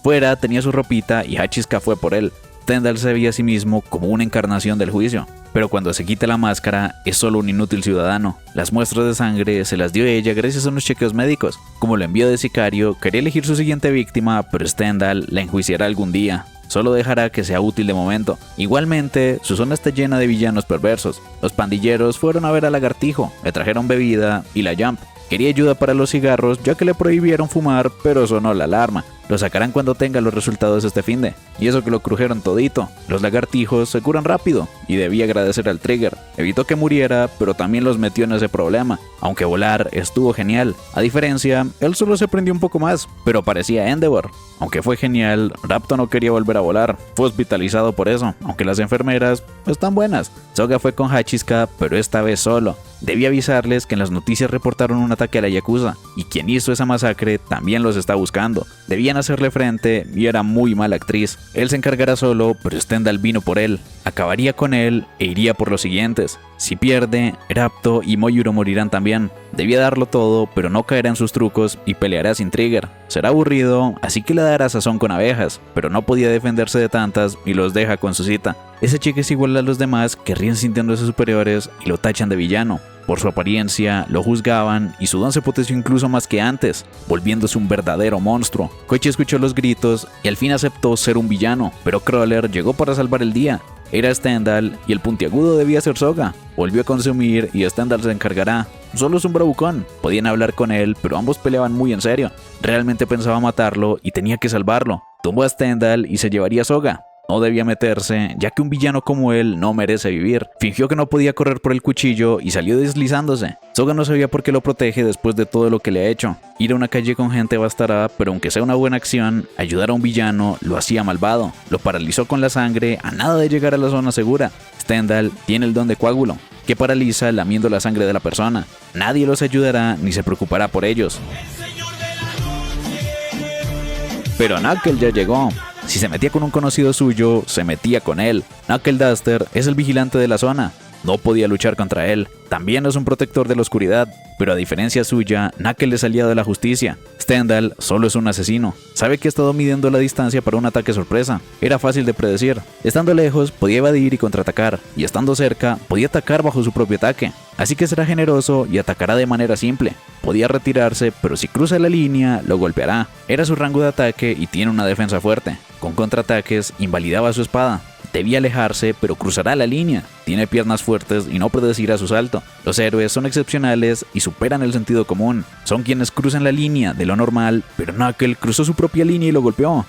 Fuera tenía su ropita y Hachizka fue por él. Stendhal se veía a sí mismo como una encarnación del juicio, pero cuando se quita la máscara es solo un inútil ciudadano. Las muestras de sangre se las dio ella gracias a unos chequeos médicos. Como lo envió de sicario, quería elegir su siguiente víctima, pero Stendhal la enjuiciará algún día. Solo dejará que sea útil de momento. Igualmente, su zona está llena de villanos perversos. Los pandilleros fueron a ver al lagartijo, le trajeron bebida y la Jump. Quería ayuda para los cigarros ya que le prohibieron fumar, pero sonó la alarma. Lo sacarán cuando tenga los resultados este finde. Y eso que lo crujeron todito. Los lagartijos se curan rápido y debía agradecer al Trigger. Evitó que muriera, pero también los metió en ese problema. Aunque volar estuvo genial. A diferencia, él solo se prendió un poco más, pero parecía Endeavor. Aunque fue genial, Rapto no quería volver a volar. Fue hospitalizado por eso, aunque las enfermeras están buenas. Soga fue con Hachizka, pero esta vez solo. Debía avisarles que en las noticias reportaron un ataque a la Yakuza, y quien hizo esa masacre también los está buscando. Debían hacerle frente y era muy mala actriz. Él se encargará solo, pero Stendhal vino por él. Acabaría con él e iría por los siguientes. Si pierde, Rapto y Moyuro morirán también. Debía darlo todo, pero no caerá en sus trucos y peleará sin Trigger. Será aburrido, así que le dará sazón con abejas, pero no podía defenderse de tantas y los deja con su cita. Ese chico es igual a los demás que ríen sintiéndose superiores y lo tachan de villano. Por su apariencia, lo juzgaban y su don se potenció incluso más que antes, volviéndose un verdadero monstruo. Koichi escuchó los gritos y al fin aceptó ser un villano, pero Crawler llegó para salvar el día. Era Stendhal y el puntiagudo debía ser Soga. Volvió a consumir y Stendhal se encargará. Solo es un bravucón. Podían hablar con él, pero ambos peleaban muy en serio. Realmente pensaba matarlo y tenía que salvarlo. Tumbó a Stendhal y se llevaría a Soga. No debía meterse, ya que un villano como él no merece vivir. Fingió que no podía correr por el cuchillo y salió deslizándose. Soga no sabía por qué lo protege después de todo lo que le ha hecho. Ir a una calle con gente bastará, pero aunque sea una buena acción, ayudar a un villano lo hacía malvado. Lo paralizó con la sangre a nada de llegar a la zona segura. Stendhal tiene el don de coágulo, que paraliza lamiendo la sangre de la persona. Nadie los ayudará ni se preocupará por ellos. Pero Knuckle ya llegó. Si se metía con un conocido suyo, se metía con él. Knuckle Duster es el vigilante de la zona. No podía luchar contra él. También es un protector de la oscuridad, pero a diferencia suya, Knuckle es aliado de la justicia. Stendhal solo es un asesino. Sabe que ha estado midiendo la distancia para un ataque sorpresa. Era fácil de predecir. Estando lejos, podía evadir y contraatacar, y estando cerca, podía atacar bajo su propio ataque. Así que será generoso y atacará de manera simple. Podía retirarse, pero si cruza la línea, lo golpeará. Era su rango de ataque y tiene una defensa fuerte. Con contraataques, invalidaba su espada. debía alejarse, pero cruzará la línea. Tiene piernas fuertes y no predecirá su salto. Los héroes son excepcionales y superan el sentido común. Son quienes cruzan la línea de lo normal, pero Knuckle cruzó su propia línea y lo golpeó.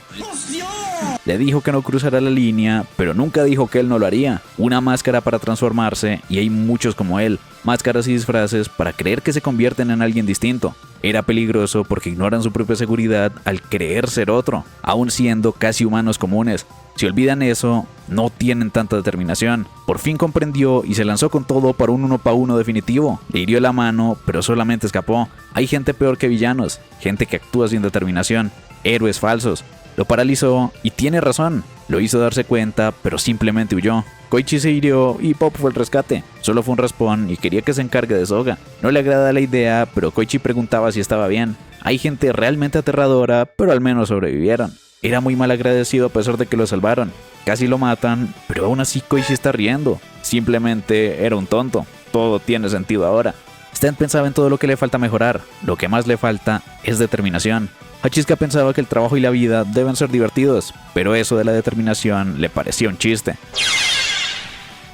Le dijo que no cruzará la línea, pero nunca dijo que él no lo haría. Una máscara para transformarse, y hay muchos como él. Máscaras y disfraces para creer que se convierten en alguien distinto. Era peligroso porque ignoran su propia seguridad al creer ser otro, aun siendo casi humanos comunes. Si olvidan eso, no tienen tanta determinación. Por fin comprendió y se lanzó con todo para un 1-para-1 definitivo. Le hirió la mano, pero solamente escapó. Hay gente peor que villanos, gente que actúa sin determinación, héroes falsos. Lo paralizó y tiene razón. Lo hizo darse cuenta, pero simplemente huyó. Koichi se hirió y Pop fue el rescate. Solo fue un raspón y quería que se encargue de Soga. No le agrada la idea, pero Koichi preguntaba si estaba bien. Hay gente realmente aterradora, pero al menos sobrevivieron. Era muy mal agradecido a pesar de que lo salvaron. Casi lo matan, pero aún así Koichi está riendo. Simplemente era un tonto. Todo tiene sentido ahora. Stan pensaba en todo lo que le falta mejorar. Lo que más le falta es determinación. Hachizka pensaba que el trabajo y la vida deben ser divertidos, pero eso de la determinación le parecía un chiste.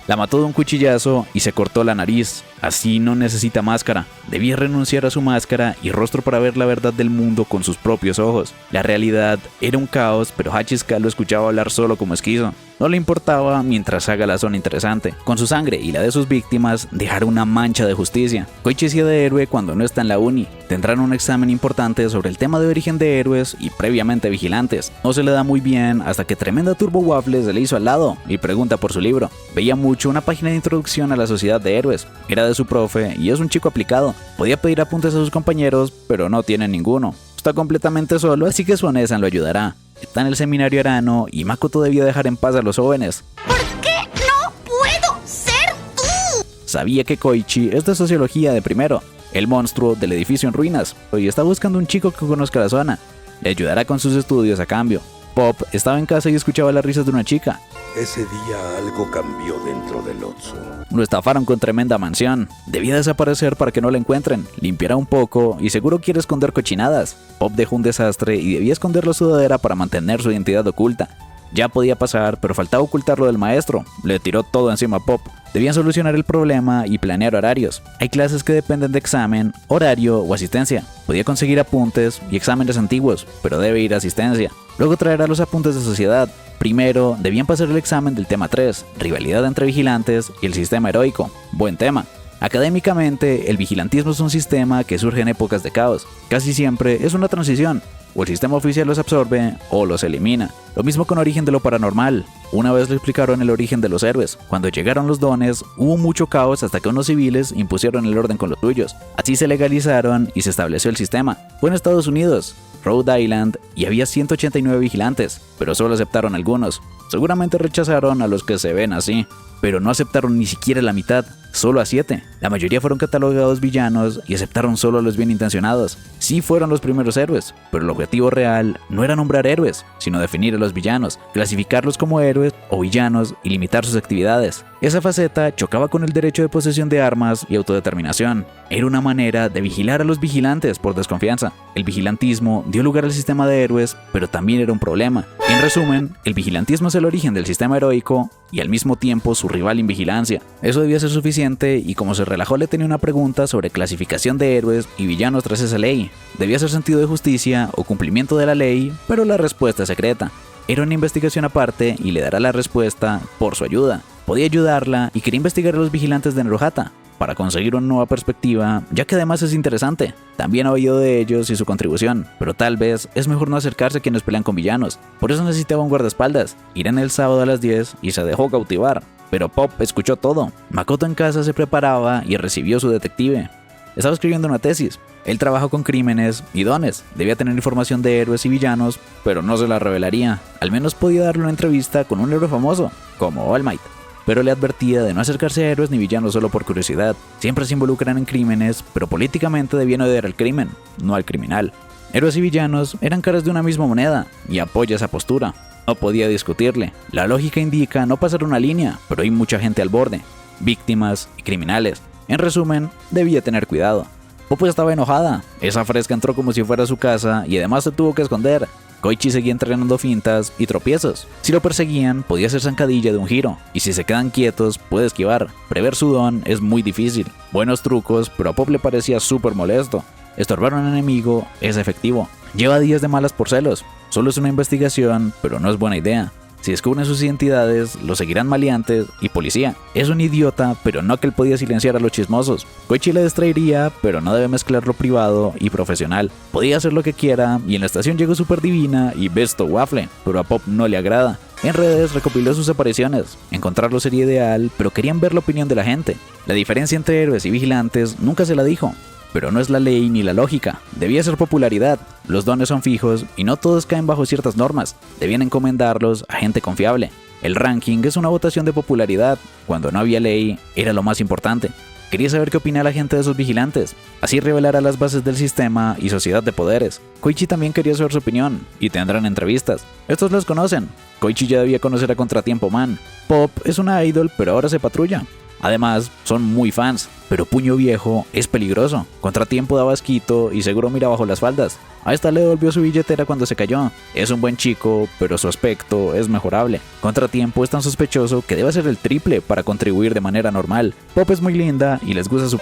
La mató de un cuchillazo y se cortó la nariz. Así no necesita máscara. Debía renunciar a su máscara y rostro para ver la verdad del mundo con sus propios ojos. La realidad era un caos, pero Hachizka lo escuchaba hablar solo como esquizo. No le importaba mientras haga la zona interesante. Con su sangre y la de sus víctimas, dejará una mancha de justicia. Koichi hacía de héroe cuando no está en la uni. Tendrán un examen importante sobre el tema de origen de héroes y previamente vigilantes. No se le da muy bien hasta que tremenda Turbo Waffle se le hizo al lado y pregunta por su libro. Veía mucho una página de introducción a la sociedad de héroes. Era de su profe y es un chico aplicado. Podía pedir apuntes a sus compañeros, pero no tiene ninguno. Está completamente solo, así que su Onesan lo ayudará. Está en el seminario Arano y Makoto debía dejar en paz a los jóvenes. ¿Por qué no puedo ser tú? Sabía que Koichi es de sociología de primero, el monstruo del edificio en ruinas, y está buscando un chico que conozca la zona. Le ayudará con sus estudios a cambio. Pop estaba en casa y escuchaba las risas de una chica. Ese día algo cambió dentro del Otsu. Lo estafaron con tremenda mansión. Debía desaparecer para que no la encuentren. Limpiará un poco y seguro quiere esconder cochinadas. Pop dejó un desastre y debía esconder la sudadera para mantener su identidad oculta. Ya podía pasar, pero faltaba ocultarlo del maestro. Le tiró todo encima a Pop. Debían solucionar el problema y planear horarios. Hay clases que dependen de examen, horario o asistencia. Podía conseguir apuntes y exámenes antiguos, pero debe ir a asistencia. Luego traerá los apuntes de sociedad. Primero, debían pasar el examen del tema 3, rivalidad entre vigilantes y el sistema heroico. Buen tema. Académicamente, el vigilantismo es un sistema que surge en épocas de caos. Casi siempre es una transición. O el sistema oficial los absorbe o los elimina. Lo mismo con origen de lo paranormal. Una vez le explicaron el origen de los héroes. Cuando llegaron los dones, hubo mucho caos hasta que unos civiles impusieron el orden con los suyos. Así se legalizaron y se estableció el sistema. Fue en Estados Unidos, Rhode Island, y había 189 vigilantes, pero solo aceptaron algunos. Seguramente rechazaron a los que se ven así, pero no aceptaron ni siquiera la mitad, solo a 7. La mayoría fueron catalogados villanos y aceptaron solo a los bien intencionados. Sí fueron los primeros héroes, pero el objetivo real no era nombrar héroes, sino definir a los villanos, clasificarlos como héroes o villanos y limitar sus actividades. Esa faceta chocaba con el derecho de posesión de armas y autodeterminación. Era una manera de vigilar a los vigilantes por desconfianza. El vigilantismo dio lugar al sistema de héroes, pero también era un problema. En resumen, el vigilantismo es el origen del sistema heroico y al mismo tiempo su rival en vigilancia. Eso debía ser suficiente y como se relajó le tenía una pregunta sobre clasificación de héroes y villanos tras esa ley. Debía ser sentido de justicia o cumplimiento de la ley, pero la respuesta es secreta. Era una investigación aparte y le dará la respuesta por su ayuda. Podía ayudarla y quería investigar a los vigilantes de Naruhata para conseguir una nueva perspectiva, ya que además es interesante. También ha oído de ellos y su contribución, pero tal vez es mejor no acercarse a quienes pelean con villanos. Por eso necesitaba un guardaespaldas. Irán el sábado a las 10 y se dejó cautivar. Pero Pop escuchó todo. Makoto en casa se preparaba y recibió su detective. Estaba escribiendo una tesis. Él trabajó con crímenes y dones. Debía tener información de héroes y villanos, pero no se la revelaría. Al menos podía darle una entrevista con un héroe famoso, como All Might. Pero le advertía de no acercarse a héroes ni villanos solo por curiosidad. Siempre se involucran en crímenes, pero políticamente debían odiar al crimen, no al criminal. Héroes y villanos eran caras de una misma moneda, y apoya esa postura. No podía discutirle. La lógica indica no pasar una línea, pero hay mucha gente al borde. Víctimas y criminales. En resumen, debía tener cuidado. Popo estaba enojada. Esa fresca entró como si fuera su casa y además se tuvo que esconder. Koichi seguía entrenando fintas y tropiezos. Si lo perseguían, podía hacer zancadilla de un giro, y si se quedan quietos, puede esquivar. Prever su don es muy difícil. Buenos trucos, pero a Pop le parecía súper molesto. Estorbar a un enemigo es efectivo. Lleva días de malas por celos. Solo es una investigación, pero no es buena idea. Si descubren sus identidades, lo seguirán maleantes y policía. Es un idiota, pero no que él podía silenciar a los chismosos. Koichi le distraería, pero no debe mezclar lo privado y profesional. Podía hacer lo que quiera, y en la estación llegó Super Divina y Besto Waffle, pero a Pop no le agrada. En redes recopiló sus apariciones. Encontrarlo sería ideal, pero querían ver la opinión de la gente. La diferencia entre héroes y vigilantes nunca se la dijo. Pero no es la ley ni la lógica, debía ser popularidad. Los dones son fijos y no todos caen bajo ciertas normas, debían encomendarlos a gente confiable. El ranking es una votación de popularidad, cuando no había ley era lo más importante. Quería saber qué opina la gente de esos vigilantes, así revelará las bases del sistema y sociedad de poderes. Koichi también quería saber su opinión, y tendrán entrevistas. Estos los conocen. Koichi ya debía conocer a Contratiempo Man. Pop es una idol, pero ahora se patrulla. Además, son muy fans, pero Puño Viejo es peligroso. Contratiempo daba asquito y seguro mira bajo las faldas. A esta le devolvió su billetera cuando se cayó. Es un buen chico, pero su aspecto es mejorable. Contratiempo es tan sospechoso que debe hacer el triple para contribuir de manera normal. Pop es muy linda y les gusta su...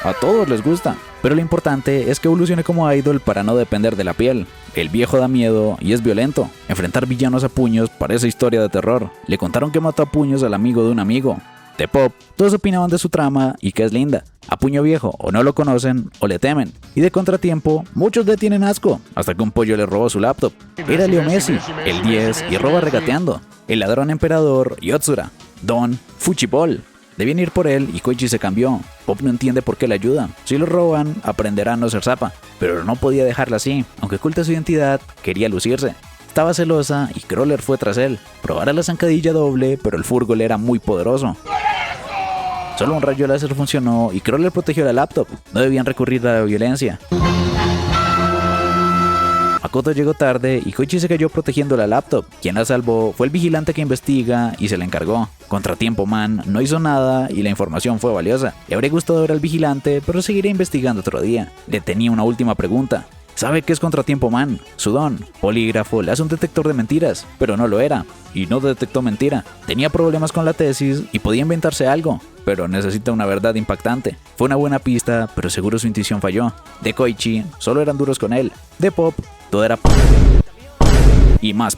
A todos les gusta, pero lo importante es que evolucione como idol para no depender de la piel. El viejo da miedo y es violento. Enfrentar villanos a puños parece historia de terror. Le contaron que mató a puños al amigo de un amigo. De Pop, todos opinaban de su trama y que es linda. A Puño Viejo o no lo conocen o le temen. Y de Contratiempo, muchos le tienen asco, hasta que un pollo le robó su laptop. Era Leo Messi, el 10 y roba regateando. El ladrón emperador Yotsura. Don Fuchibol. Debían ir por él y Koichi se cambió. Pop no entiende por qué le ayuda. Si lo roban, aprenderá a no ser zapa. Pero no podía dejarla así. Aunque oculta su identidad, quería lucirse. Estaba celosa y Crawler fue tras él. Probara la zancadilla doble, pero el Furgol era muy poderoso. Solo un rayo láser funcionó y Crawler protegió la laptop. No debían recurrir a la violencia. Makoto llegó tarde y Koichi se cayó protegiendo la laptop. Quien la salvó fue el vigilante que investiga y se la encargó. Contratiempo Man no hizo nada y la información fue valiosa. Le habría gustado ver al vigilante, pero seguiría investigando otro día. Le tenía una última pregunta. ¿Sabe qué es Contratiempo Man? Su don, polígrafo, le hace un detector de mentiras, pero no lo era, y no detectó mentira. Tenía problemas con la tesis y podía inventarse algo, pero necesita una verdad impactante. Fue una buena pista, pero seguro su intuición falló. De Koichi, solo eran duros con él. De Pop, todo era y más.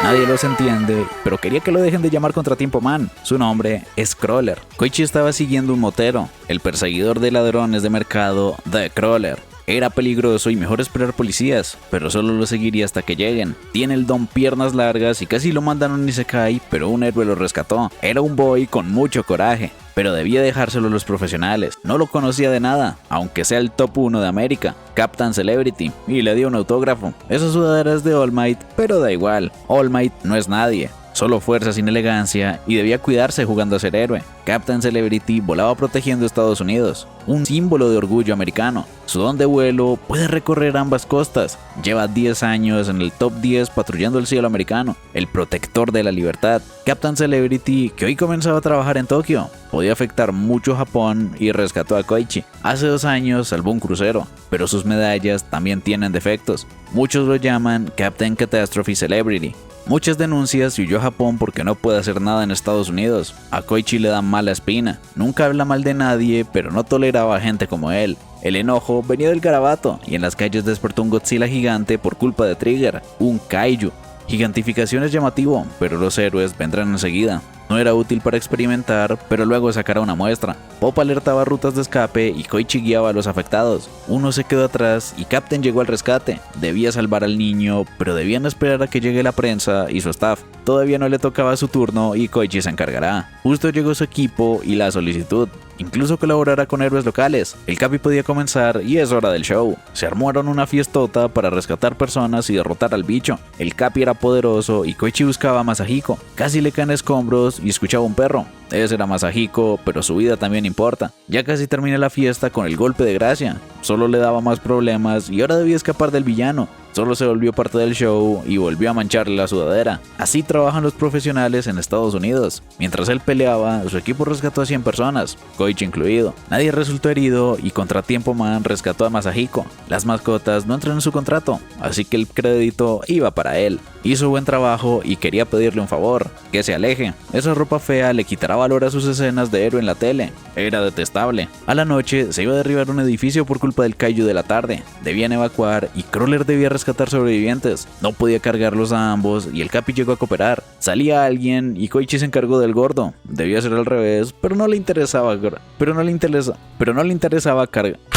Nadie los entiende, pero quería que lo dejen de llamar Contratiempo Man. Su nombre es Crawler. Koichi estaba siguiendo un motero, el perseguidor de ladrones de mercado, The Crawler. Era peligroso y mejor esperar policías, pero solo lo seguiría hasta que lleguen. Tiene el don piernas largas y casi lo mandan a un isekai, pero un héroe lo rescató. Era un boy con mucho coraje, pero debía dejárselo a los profesionales. No lo conocía de nada, aunque sea el top 1 de América, Captain Celebrity, y le dio un autógrafo. Esa sudadera es de All Might, pero da igual, All Might no es nadie. Solo fuerza sin elegancia y debía cuidarse jugando a ser héroe. Captain Celebrity volaba protegiendo Estados Unidos, un símbolo de orgullo americano. Su don de vuelo puede recorrer ambas costas. Lleva 10 años en el top 10 patrullando el cielo americano, el protector de la libertad. Captain Celebrity, que hoy comenzaba a trabajar en Tokio, podía afectar mucho a Japón y rescató a Koichi. Hace 2 años salvó un crucero, pero sus medallas también tienen defectos. Muchos lo llaman Captain Catastrophe Celebrity. Muchas denuncias y huyó a Japón porque no puede hacer nada en Estados Unidos. A Koichi le da mala espina. Nunca habla mal de nadie, pero no toleraba a gente como él. El enojo venía del garabato y en las calles despertó un Godzilla gigante por culpa de Trigger, un kaiju. Gigantificación es llamativo, pero los héroes vendrán enseguida. No era útil para experimentar, pero luego sacará una muestra. Pop alertaba rutas de escape y Koichi guiaba a los afectados. Uno se quedó atrás y Captain llegó al rescate. Debía salvar al niño, pero debían esperar a que llegue la prensa y su staff. Todavía no le tocaba su turno y Koichi se encargará. Justo llegó su equipo y la solicitud. Incluso colaborará con héroes locales. El Capi podía comenzar y es hora del show. Se armaron una fiestota para rescatar personas y derrotar al bicho. El Capi era poderoso y Koichi buscaba a Masahiko. Casi le caen escombros y escuchaba un perro. Ese era Masahiko, pero su vida también importa. Ya casi termina la fiesta con el golpe de gracia. Solo le daba más problemas y ahora debía escapar del villano. solo se volvió parte del show y volvió a mancharle la sudadera. Así trabajan los profesionales en Estados Unidos. Mientras él peleaba, su equipo rescató a 100 personas, Koichi incluido. Nadie resultó herido y Contratiempo Man rescató a Masahiko. Las mascotas no entran en su contrato, así que el crédito iba para él. Hizo buen trabajo y quería pedirle un favor, que se aleje. Esa ropa fea le quitará valor a sus escenas de héroe en la tele. Era detestable. A la noche se iba a derribar un edificio por culpa del kaiju de la tarde. Debían evacuar y Crawler debía rescatar sobrevivientes. No podía cargarlos a ambos y el Capi llegó a cooperar. Salía alguien y Koichi se encargó del gordo. Debía ser al revés, pero no le interesaba cargar.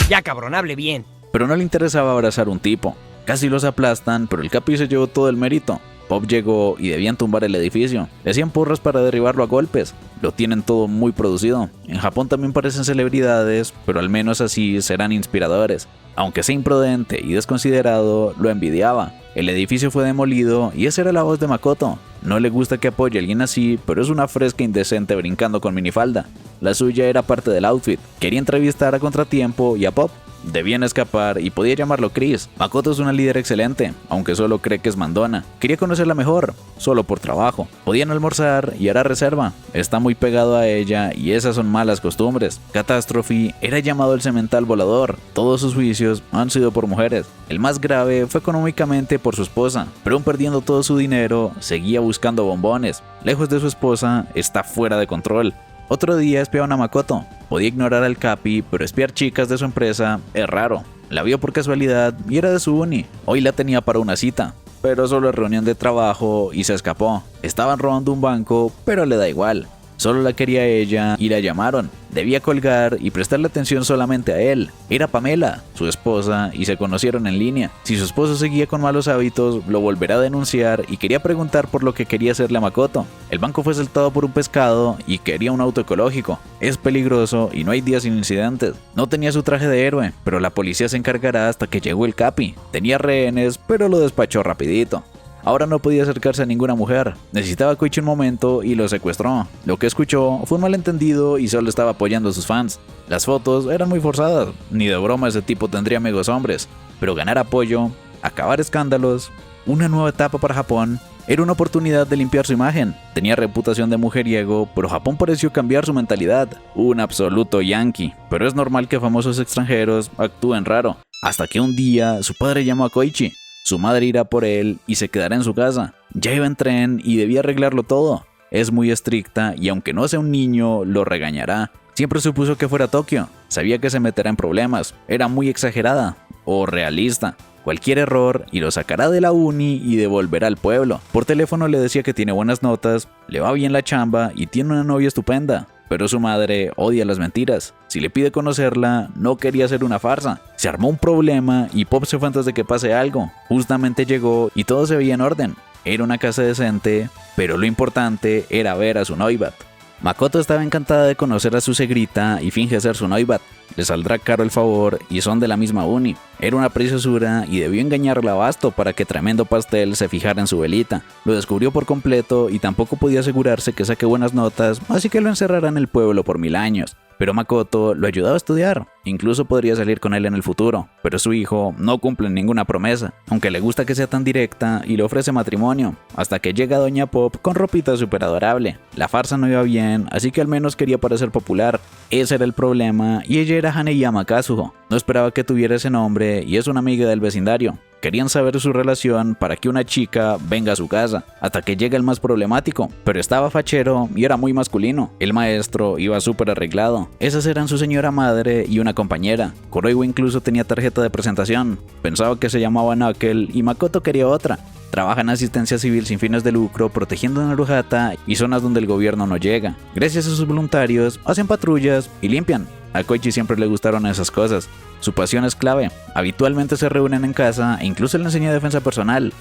Ya cabrón, hable bien. Pero no le interesaba abrazar un tipo. Casi los aplastan, pero el Capi se llevó todo el mérito. Pop llegó y debían tumbar el edificio. Le hacían porras para derribarlo a golpes. Lo tienen todo muy producido. En Japón también parecen celebridades, pero al menos así serán inspiradores. Aunque sea imprudente y desconsiderado, lo envidiaba. El edificio fue demolido y esa era la voz de Makoto. No le gusta que apoye a alguien así, pero es una fresca indecente brincando con minifalda. La suya era parte del outfit. Quería entrevistar a Contratiempo y a Pop. Debían escapar y podía llamarlo Chris. Makoto es una líder excelente, aunque solo cree que es mandona. Quería conocerla mejor, solo por trabajo. Podían almorzar y hará reserva. Está muy pegado a ella y esas son malas costumbres. Catástrofe era llamado el cemental volador. Todos sus juicios han sido por mujeres. El más grave fue económicamente por su esposa, pero aún perdiendo todo su dinero, seguía buscando bombones. Lejos de su esposa, está fuera de control. Otro día espiaron a Makoto. Podía ignorar al Capi, pero espiar chicas de su empresa es raro. La vio por casualidad y era de su uni. Hoy la tenía para una cita, pero solo es reunión de trabajo y se escapó. Estaban robando un banco, pero le da igual. Solo la quería ella y la llamaron. Debía colgar y prestarle atención solamente a él. Era Pamela, su esposa, y se conocieron en línea. Si su esposo seguía con malos hábitos, lo volverá a denunciar y quería preguntar por lo que quería hacerle a Makoto. El banco fue asaltado por un pescado y quería un auto ecológico. Es peligroso y no hay días sin incidentes. No tenía su traje de héroe, pero la policía se encargará hasta que llegó el Capi. Tenía rehenes, pero lo despachó rapidito. Ahora no podía acercarse a ninguna mujer. Necesitaba a Koichi un momento y lo secuestró. Lo que escuchó fue un malentendido y solo estaba apoyando a sus fans. Las fotos eran muy forzadas. Ni de broma ese tipo tendría amigos hombres. Pero ganar apoyo, acabar escándalos, una nueva etapa para Japón, era una oportunidad de limpiar su imagen. Tenía reputación de mujeriego, pero Japón pareció cambiar su mentalidad. Un absoluto yankee. Pero es normal que famosos extranjeros actúen raro. Hasta que un día su padre llamó a Koichi. Su madre irá por él y se quedará en su casa. Ya iba en tren y debía arreglarlo todo. Es muy estricta y aunque no sea un niño, lo regañará. Siempre supuso que fuera Tokio. Sabía que se meterá en problemas. Era muy exagerada o realista. Cualquier error y lo sacará de la uni y devolverá al pueblo. Por teléfono le decía que tiene buenas notas, le va bien la chamba y tiene una novia estupenda. Pero su madre odia las mentiras. Si le pide conocerla, no quería hacer una farsa. Se armó un problema y Pop se fue antes de que pase algo. Justamente llegó y todo se veía en orden. Era una casa decente, pero lo importante era ver a su noibat. Makoto estaba encantada de conocer a su segrita y finge ser su noibat. Le saldrá caro el favor y son de la misma uni. Era una preciosura y debió engañarla a basto para que Tremendo Pastel se fijara en su velita. Lo descubrió por completo y tampoco podía asegurarse que saque buenas notas, así que lo encerrará en el pueblo por 1000 años. Pero Makoto lo ayudaba a estudiar, incluso podría salir con él en el futuro, pero su hijo no cumple ninguna promesa, aunque le gusta que sea tan directa y le ofrece matrimonio, hasta que llega Doña Pop con ropita súper adorable. La farsa no iba bien, así que al menos quería parecer popular. Ese era el problema y ella era Haneyama Kazuho. No esperaba que tuviera ese nombre y es una amiga del vecindario. Querían saber su relación para que una chica venga a su casa, hasta que llega el más problemático, pero estaba fachero y era muy masculino. El maestro iba súper arreglado. Esas eran su señora madre y una compañera. Kuroiwa incluso tenía tarjeta de presentación. Pensaba que se llamaba Knuckle y Makoto quería otra. Trabaja en asistencia civil sin fines de lucro, protegiendo a Naruhata y zonas donde el gobierno no llega. Gracias a sus voluntarios, hacen patrullas y limpian. A Koichi siempre le gustaron esas cosas. Su pasión es clave. Habitualmente se reúnen en casa e incluso le enseña defensa personal.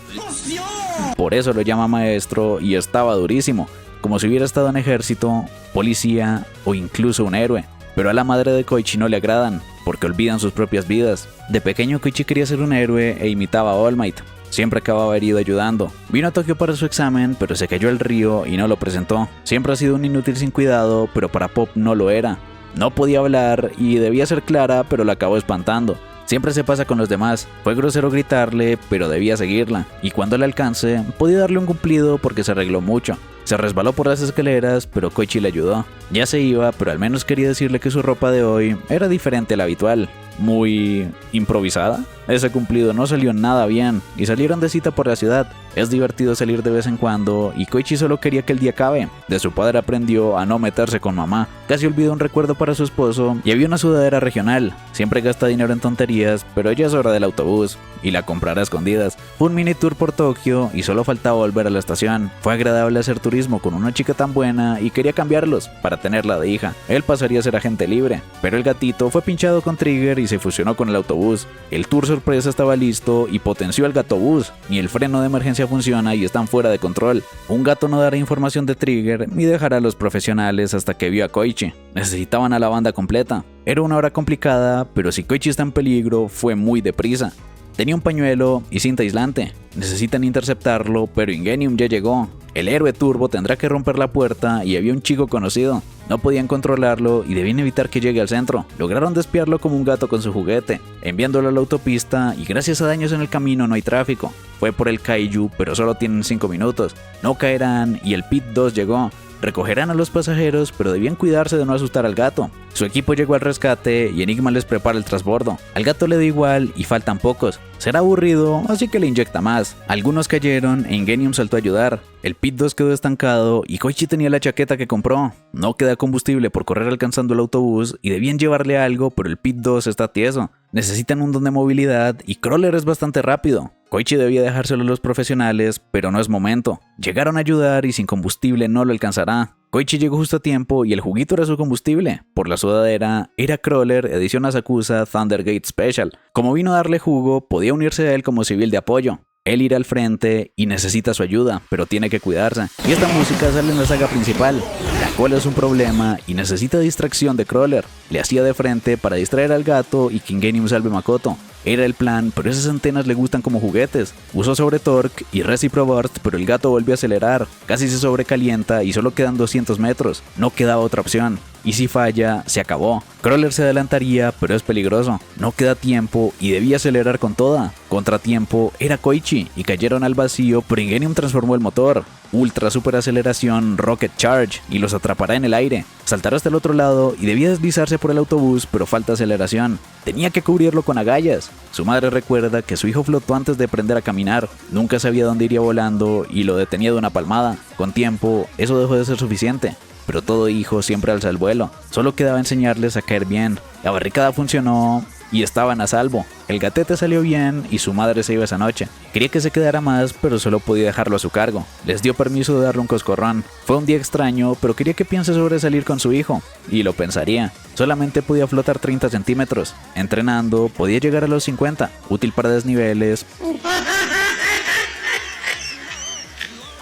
Por eso lo llama maestro y estaba durísimo, como si hubiera estado en ejército, policía o incluso un héroe. Pero a la madre de Koichi no le agradan, porque olvidan sus propias vidas. De pequeño Koichi quería ser un héroe e imitaba a All Might. Siempre acababa herido ayudando. Vino a Tokio para su examen, pero se cayó al río y no lo presentó. Siempre ha sido un inútil sin cuidado, pero para Pop no lo era. No podía hablar y debía ser clara, pero la acabó espantando. Siempre se pasa con los demás. Fue grosero gritarle, pero debía seguirla, y cuando le alcance, podía darle un cumplido porque se arregló mucho. Se resbaló por las escaleras, pero Koichi le ayudó. Ya se iba, pero al menos quería decirle que su ropa de hoy era diferente a la habitual. Muy improvisada. Ese cumplido no salió nada bien y salieron de cita por la ciudad. Es divertido salir de vez en cuando y Koichi solo quería que el día acabe. De su padre aprendió a no meterse con mamá. Casi olvidó un recuerdo para su esposo y había una sudadera regional. Siempre gasta dinero en tonterías, pero ya es hora del autobús y la comprará a escondidas. Fue un mini tour por Tokio y solo faltaba volver a la estación. Fue agradable hacer turismo con una chica tan buena y quería cambiarlos para tenerla de hija. Él pasaría a ser agente libre, pero el gatito fue pinchado con Trigger y se fusionó con el autobús. El tour sorpresa estaba listo y potenció al gatobús. Ni el freno de emergencia funciona y están fuera de control. Un gato no dará información de Trigger ni dejará a los profesionales hasta que vio a Koichi. Necesitaban a la banda completa. Era una hora complicada, pero si Koichi está en peligro, fue muy deprisa. Tenía un pañuelo y cinta aislante. Necesitan interceptarlo, pero Ingenium ya llegó. El héroe Turbo tendrá que romper la puerta y había un chico conocido. No podían controlarlo y debían evitar que llegue al centro. Lograron despiarlo como un gato con su juguete, enviándolo a la autopista y gracias a daños en el camino no hay tráfico. Fue por el Kaiju, pero solo tienen 5 minutos. No caerán y el Pit 2 llegó. Recogerán a los pasajeros, pero debían cuidarse de no asustar al gato. Su equipo llegó al rescate y Enigma les prepara el transbordo. Al gato le da igual y faltan pocos. Será aburrido, así que le inyecta más. Algunos cayeron e Ingenium saltó a ayudar. El Pit 2 quedó estancado y Koichi tenía la chaqueta que compró. No queda combustible por correr alcanzando el autobús y debían llevarle algo, pero el Pit 2 está tieso. Necesitan un don de movilidad y Crawler es bastante rápido. Koichi debía dejárselo a los profesionales, pero no es momento. Llegaron a ayudar y sin combustible no lo alcanzará. Koichi llegó justo a tiempo y el juguito era su combustible. Por la sudadera, era Crawler edición Asakusa Thundergate Special. Como vino a darle jugo, podía unirse a él como civil de apoyo. Él irá al frente y necesita su ayuda, pero tiene que cuidarse. Y esta música sale en la saga principal. La cola es un problema y necesita distracción de Crawler. Le hacía de frente para distraer al gato y que Ingenium salve a Makoto. Era el plan, pero esas antenas le gustan como juguetes. Usó sobre Torque y Recipro Burst, pero el gato volvió a acelerar. Casi se sobrecalienta y solo quedan 200 metros. No quedaba otra opción. Y si falla, se acabó. Crawler se adelantaría, pero es peligroso. No queda tiempo y debía acelerar con toda. Contratiempo era Koichi y cayeron al vacío, pero Ingenium transformó el motor. Ultra super aceleración Rocket Charge y los atrapará en el aire. Saltará hasta el otro lado y debía deslizarse por el autobús, pero falta aceleración. Tenía que cubrirlo con agallas. Su madre recuerda que su hijo flotó antes de aprender a caminar. Nunca sabía dónde iría volando y lo detenía de una palmada. Con tiempo, eso dejó de ser suficiente. Pero todo hijo siempre alza el vuelo. Solo quedaba enseñarles a caer bien. La barricada funcionó y estaban a salvo. El gatete salió bien y su madre se iba esa noche. Quería que se quedara más, pero solo podía dejarlo a su cargo. Les dio permiso de darle un coscorrón. Fue un día extraño, pero quería que piense sobre salir con su hijo. Y lo pensaría. Solamente podía flotar 30 centímetros. Entrenando, podía llegar a los 50. Útil para desniveles.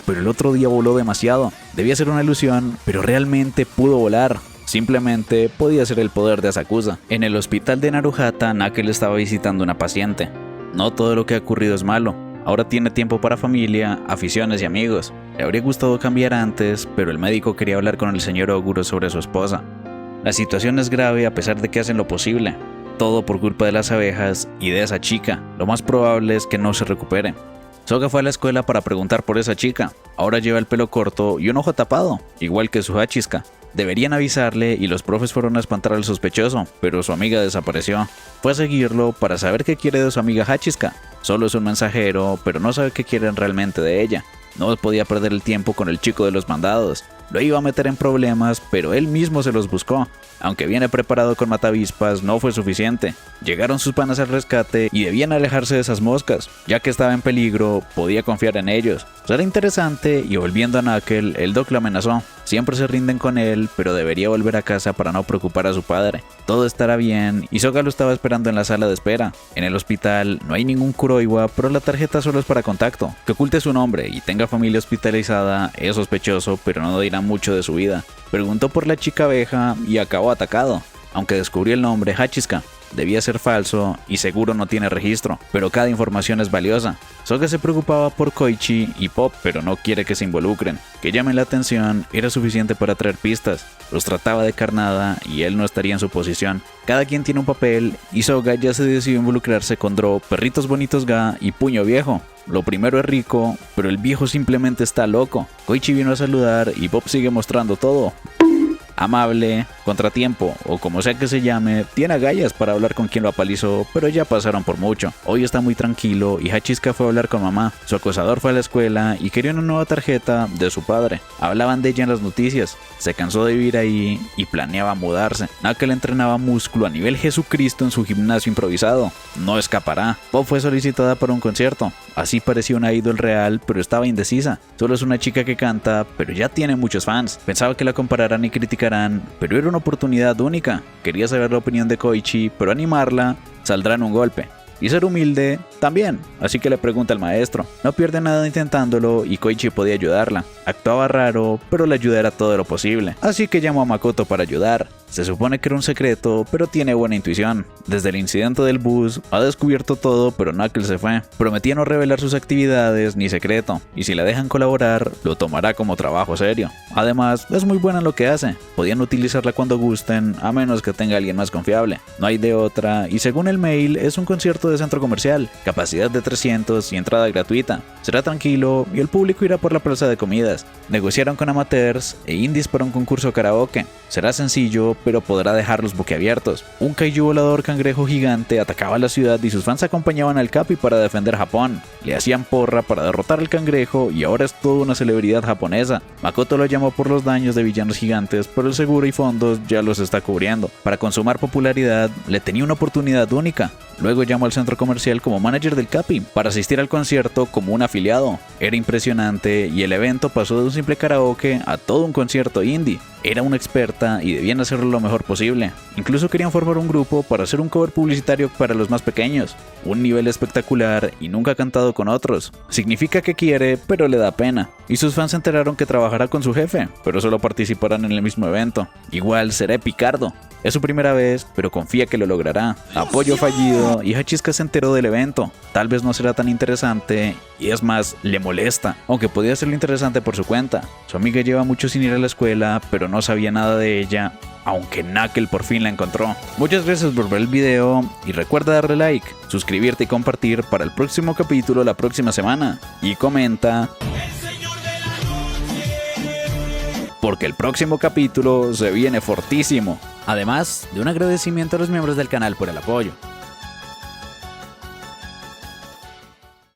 Pero el otro día voló demasiado. Debía ser una ilusión, pero realmente pudo volar. Simplemente podía ser el poder de Asakusa. En el hospital de Naruhata, Nakel estaba visitando una paciente. No todo lo que ha ocurrido es malo. Ahora tiene tiempo para familia, aficiones y amigos. Le habría gustado cambiar antes, pero el médico quería hablar con el señor Oguro sobre su esposa. La situación es grave a pesar de que hacen lo posible. Todo por culpa de las abejas y de esa chica. Lo más probable es que no se recupere. Soga fue a la escuela para preguntar por esa chica. Ahora lleva el pelo corto y un ojo tapado, igual que su Hachiska. Deberían avisarle y los profes fueron a espantar al sospechoso, pero su amiga desapareció. Fue a seguirlo para saber qué quiere de su amiga Hachiska. Solo es un mensajero, pero no sabe qué quieren realmente de ella. No podía perder el tiempo con el chico de los mandados. Lo iba a meter en problemas, pero él mismo se los buscó. Aunque viene preparado con matavispas, no fue suficiente. Llegaron sus panas al rescate y debían alejarse de esas moscas. Ya que estaba en peligro, podía confiar en ellos. Será interesante y volviendo a Nakel, el Doc lo amenazó. Siempre se rinden con él, pero debería volver a casa para no preocupar a su padre. Todo estará bien y Soga lo estaba esperando en la sala de espera. En el hospital no hay ningún Kuroiwa, pero la tarjeta solo es para contacto. Que oculte su nombre y tenga familia hospitalizada es sospechoso, pero no dirá mucho de su vida. Preguntó por la chica abeja y acabó atacado, aunque descubrió el nombre Hachiska. debía ser falso y seguro no tiene registro, pero cada información es valiosa. Soga se preocupaba por Koichi y Pop, pero no quiere que se involucren. Que llamen la atención era suficiente para traer pistas. Los trataba de carnada y él no estaría en su posición. Cada quien tiene un papel y Soga ya se decidió involucrarse con Dro, Perritos Bonitos Ga y Puño Viejo. Lo primero es rico, pero el viejo simplemente está loco. Koichi vino a saludar y Pop sigue mostrando todo. Amable, contratiempo o como sea que se llame, tiene agallas para hablar con quien lo apalizó, pero ya pasaron por mucho. Hoy está muy tranquilo y Hachizka fue a hablar con mamá. Su acosador fue a la escuela y quería una nueva tarjeta de su padre. Hablaban de ella en las noticias. Se cansó de vivir ahí y planeaba mudarse. Knuckle entrenaba músculo a nivel Jesucristo en su gimnasio improvisado. No escapará. Pop fue solicitada para un concierto. Así parecía una idol real, pero estaba indecisa. Solo es una chica que canta, pero ya tiene muchos fans. Pensaba que la compararán y criticarán, pero era una oportunidad única. Quería saber la opinión de Koichi, pero animarla saldrá en un golpe. Y ser humilde también, así que le pregunta al maestro. No pierde nada intentándolo y Koichi podía ayudarla. Actuaba raro, pero la ayuda era todo lo posible. Así que llamó a Makoto para ayudar. Se supone que era un secreto, pero tiene buena intuición. Desde el incidente del bus, ha descubierto todo, pero Knuckles se fue. Prometía no revelar sus actividades ni secreto, y si la dejan colaborar, lo tomará como trabajo serio. Además, es muy buena en lo que hace. Podían utilizarla cuando gusten, a menos que tenga alguien más confiable. No hay de otra, y según el mail, es un concierto de centro comercial, capacidad de 300 y entrada gratuita. Será tranquilo, y el público irá por la plaza de comidas. Negociaron con amateurs e indies para un concurso karaoke. Será sencillo, pero podrá dejarlos boquiabiertos. Un kaiju volador cangrejo gigante atacaba la ciudad y sus fans acompañaban al Capi para defender Japón. Le hacían porra para derrotar al cangrejo y ahora es toda una celebridad japonesa. Makoto lo llamó por los daños de villanos gigantes, pero el seguro y fondos ya los está cubriendo. Para consumar popularidad, le tenía una oportunidad única. Luego llamó al centro comercial como manager del Capi para asistir al concierto como un afiliado. Era impresionante y el evento pasó de un simple karaoke a todo un concierto indie. Era una experta y debían hacerlo lo mejor posible. Incluso querían formar un grupo para hacer un cover publicitario para los más pequeños. Un nivel espectacular y nunca ha cantado con otros. Significa que quiere, pero le da pena. Y sus fans se enteraron que trabajará con su jefe, pero solo participarán en el mismo evento. Igual será Picardo. Es su primera vez, pero confía que lo logrará. Apoyo fallido y Hachizka se enteró del evento. Tal vez no será tan interesante y es más, le molesta. Aunque podía serlo interesante por su cuenta. Su amiga lleva mucho sin ir a la escuela, pero no sabía nada de ella, aunque Knuckle por fin la encontró. Muchas gracias por ver el video y recuerda darle like, suscribirte y compartir para el próximo capítulo la próxima semana. Y comenta, porque el próximo capítulo se viene fortísimo. Además de un agradecimiento a los miembros del canal por el apoyo.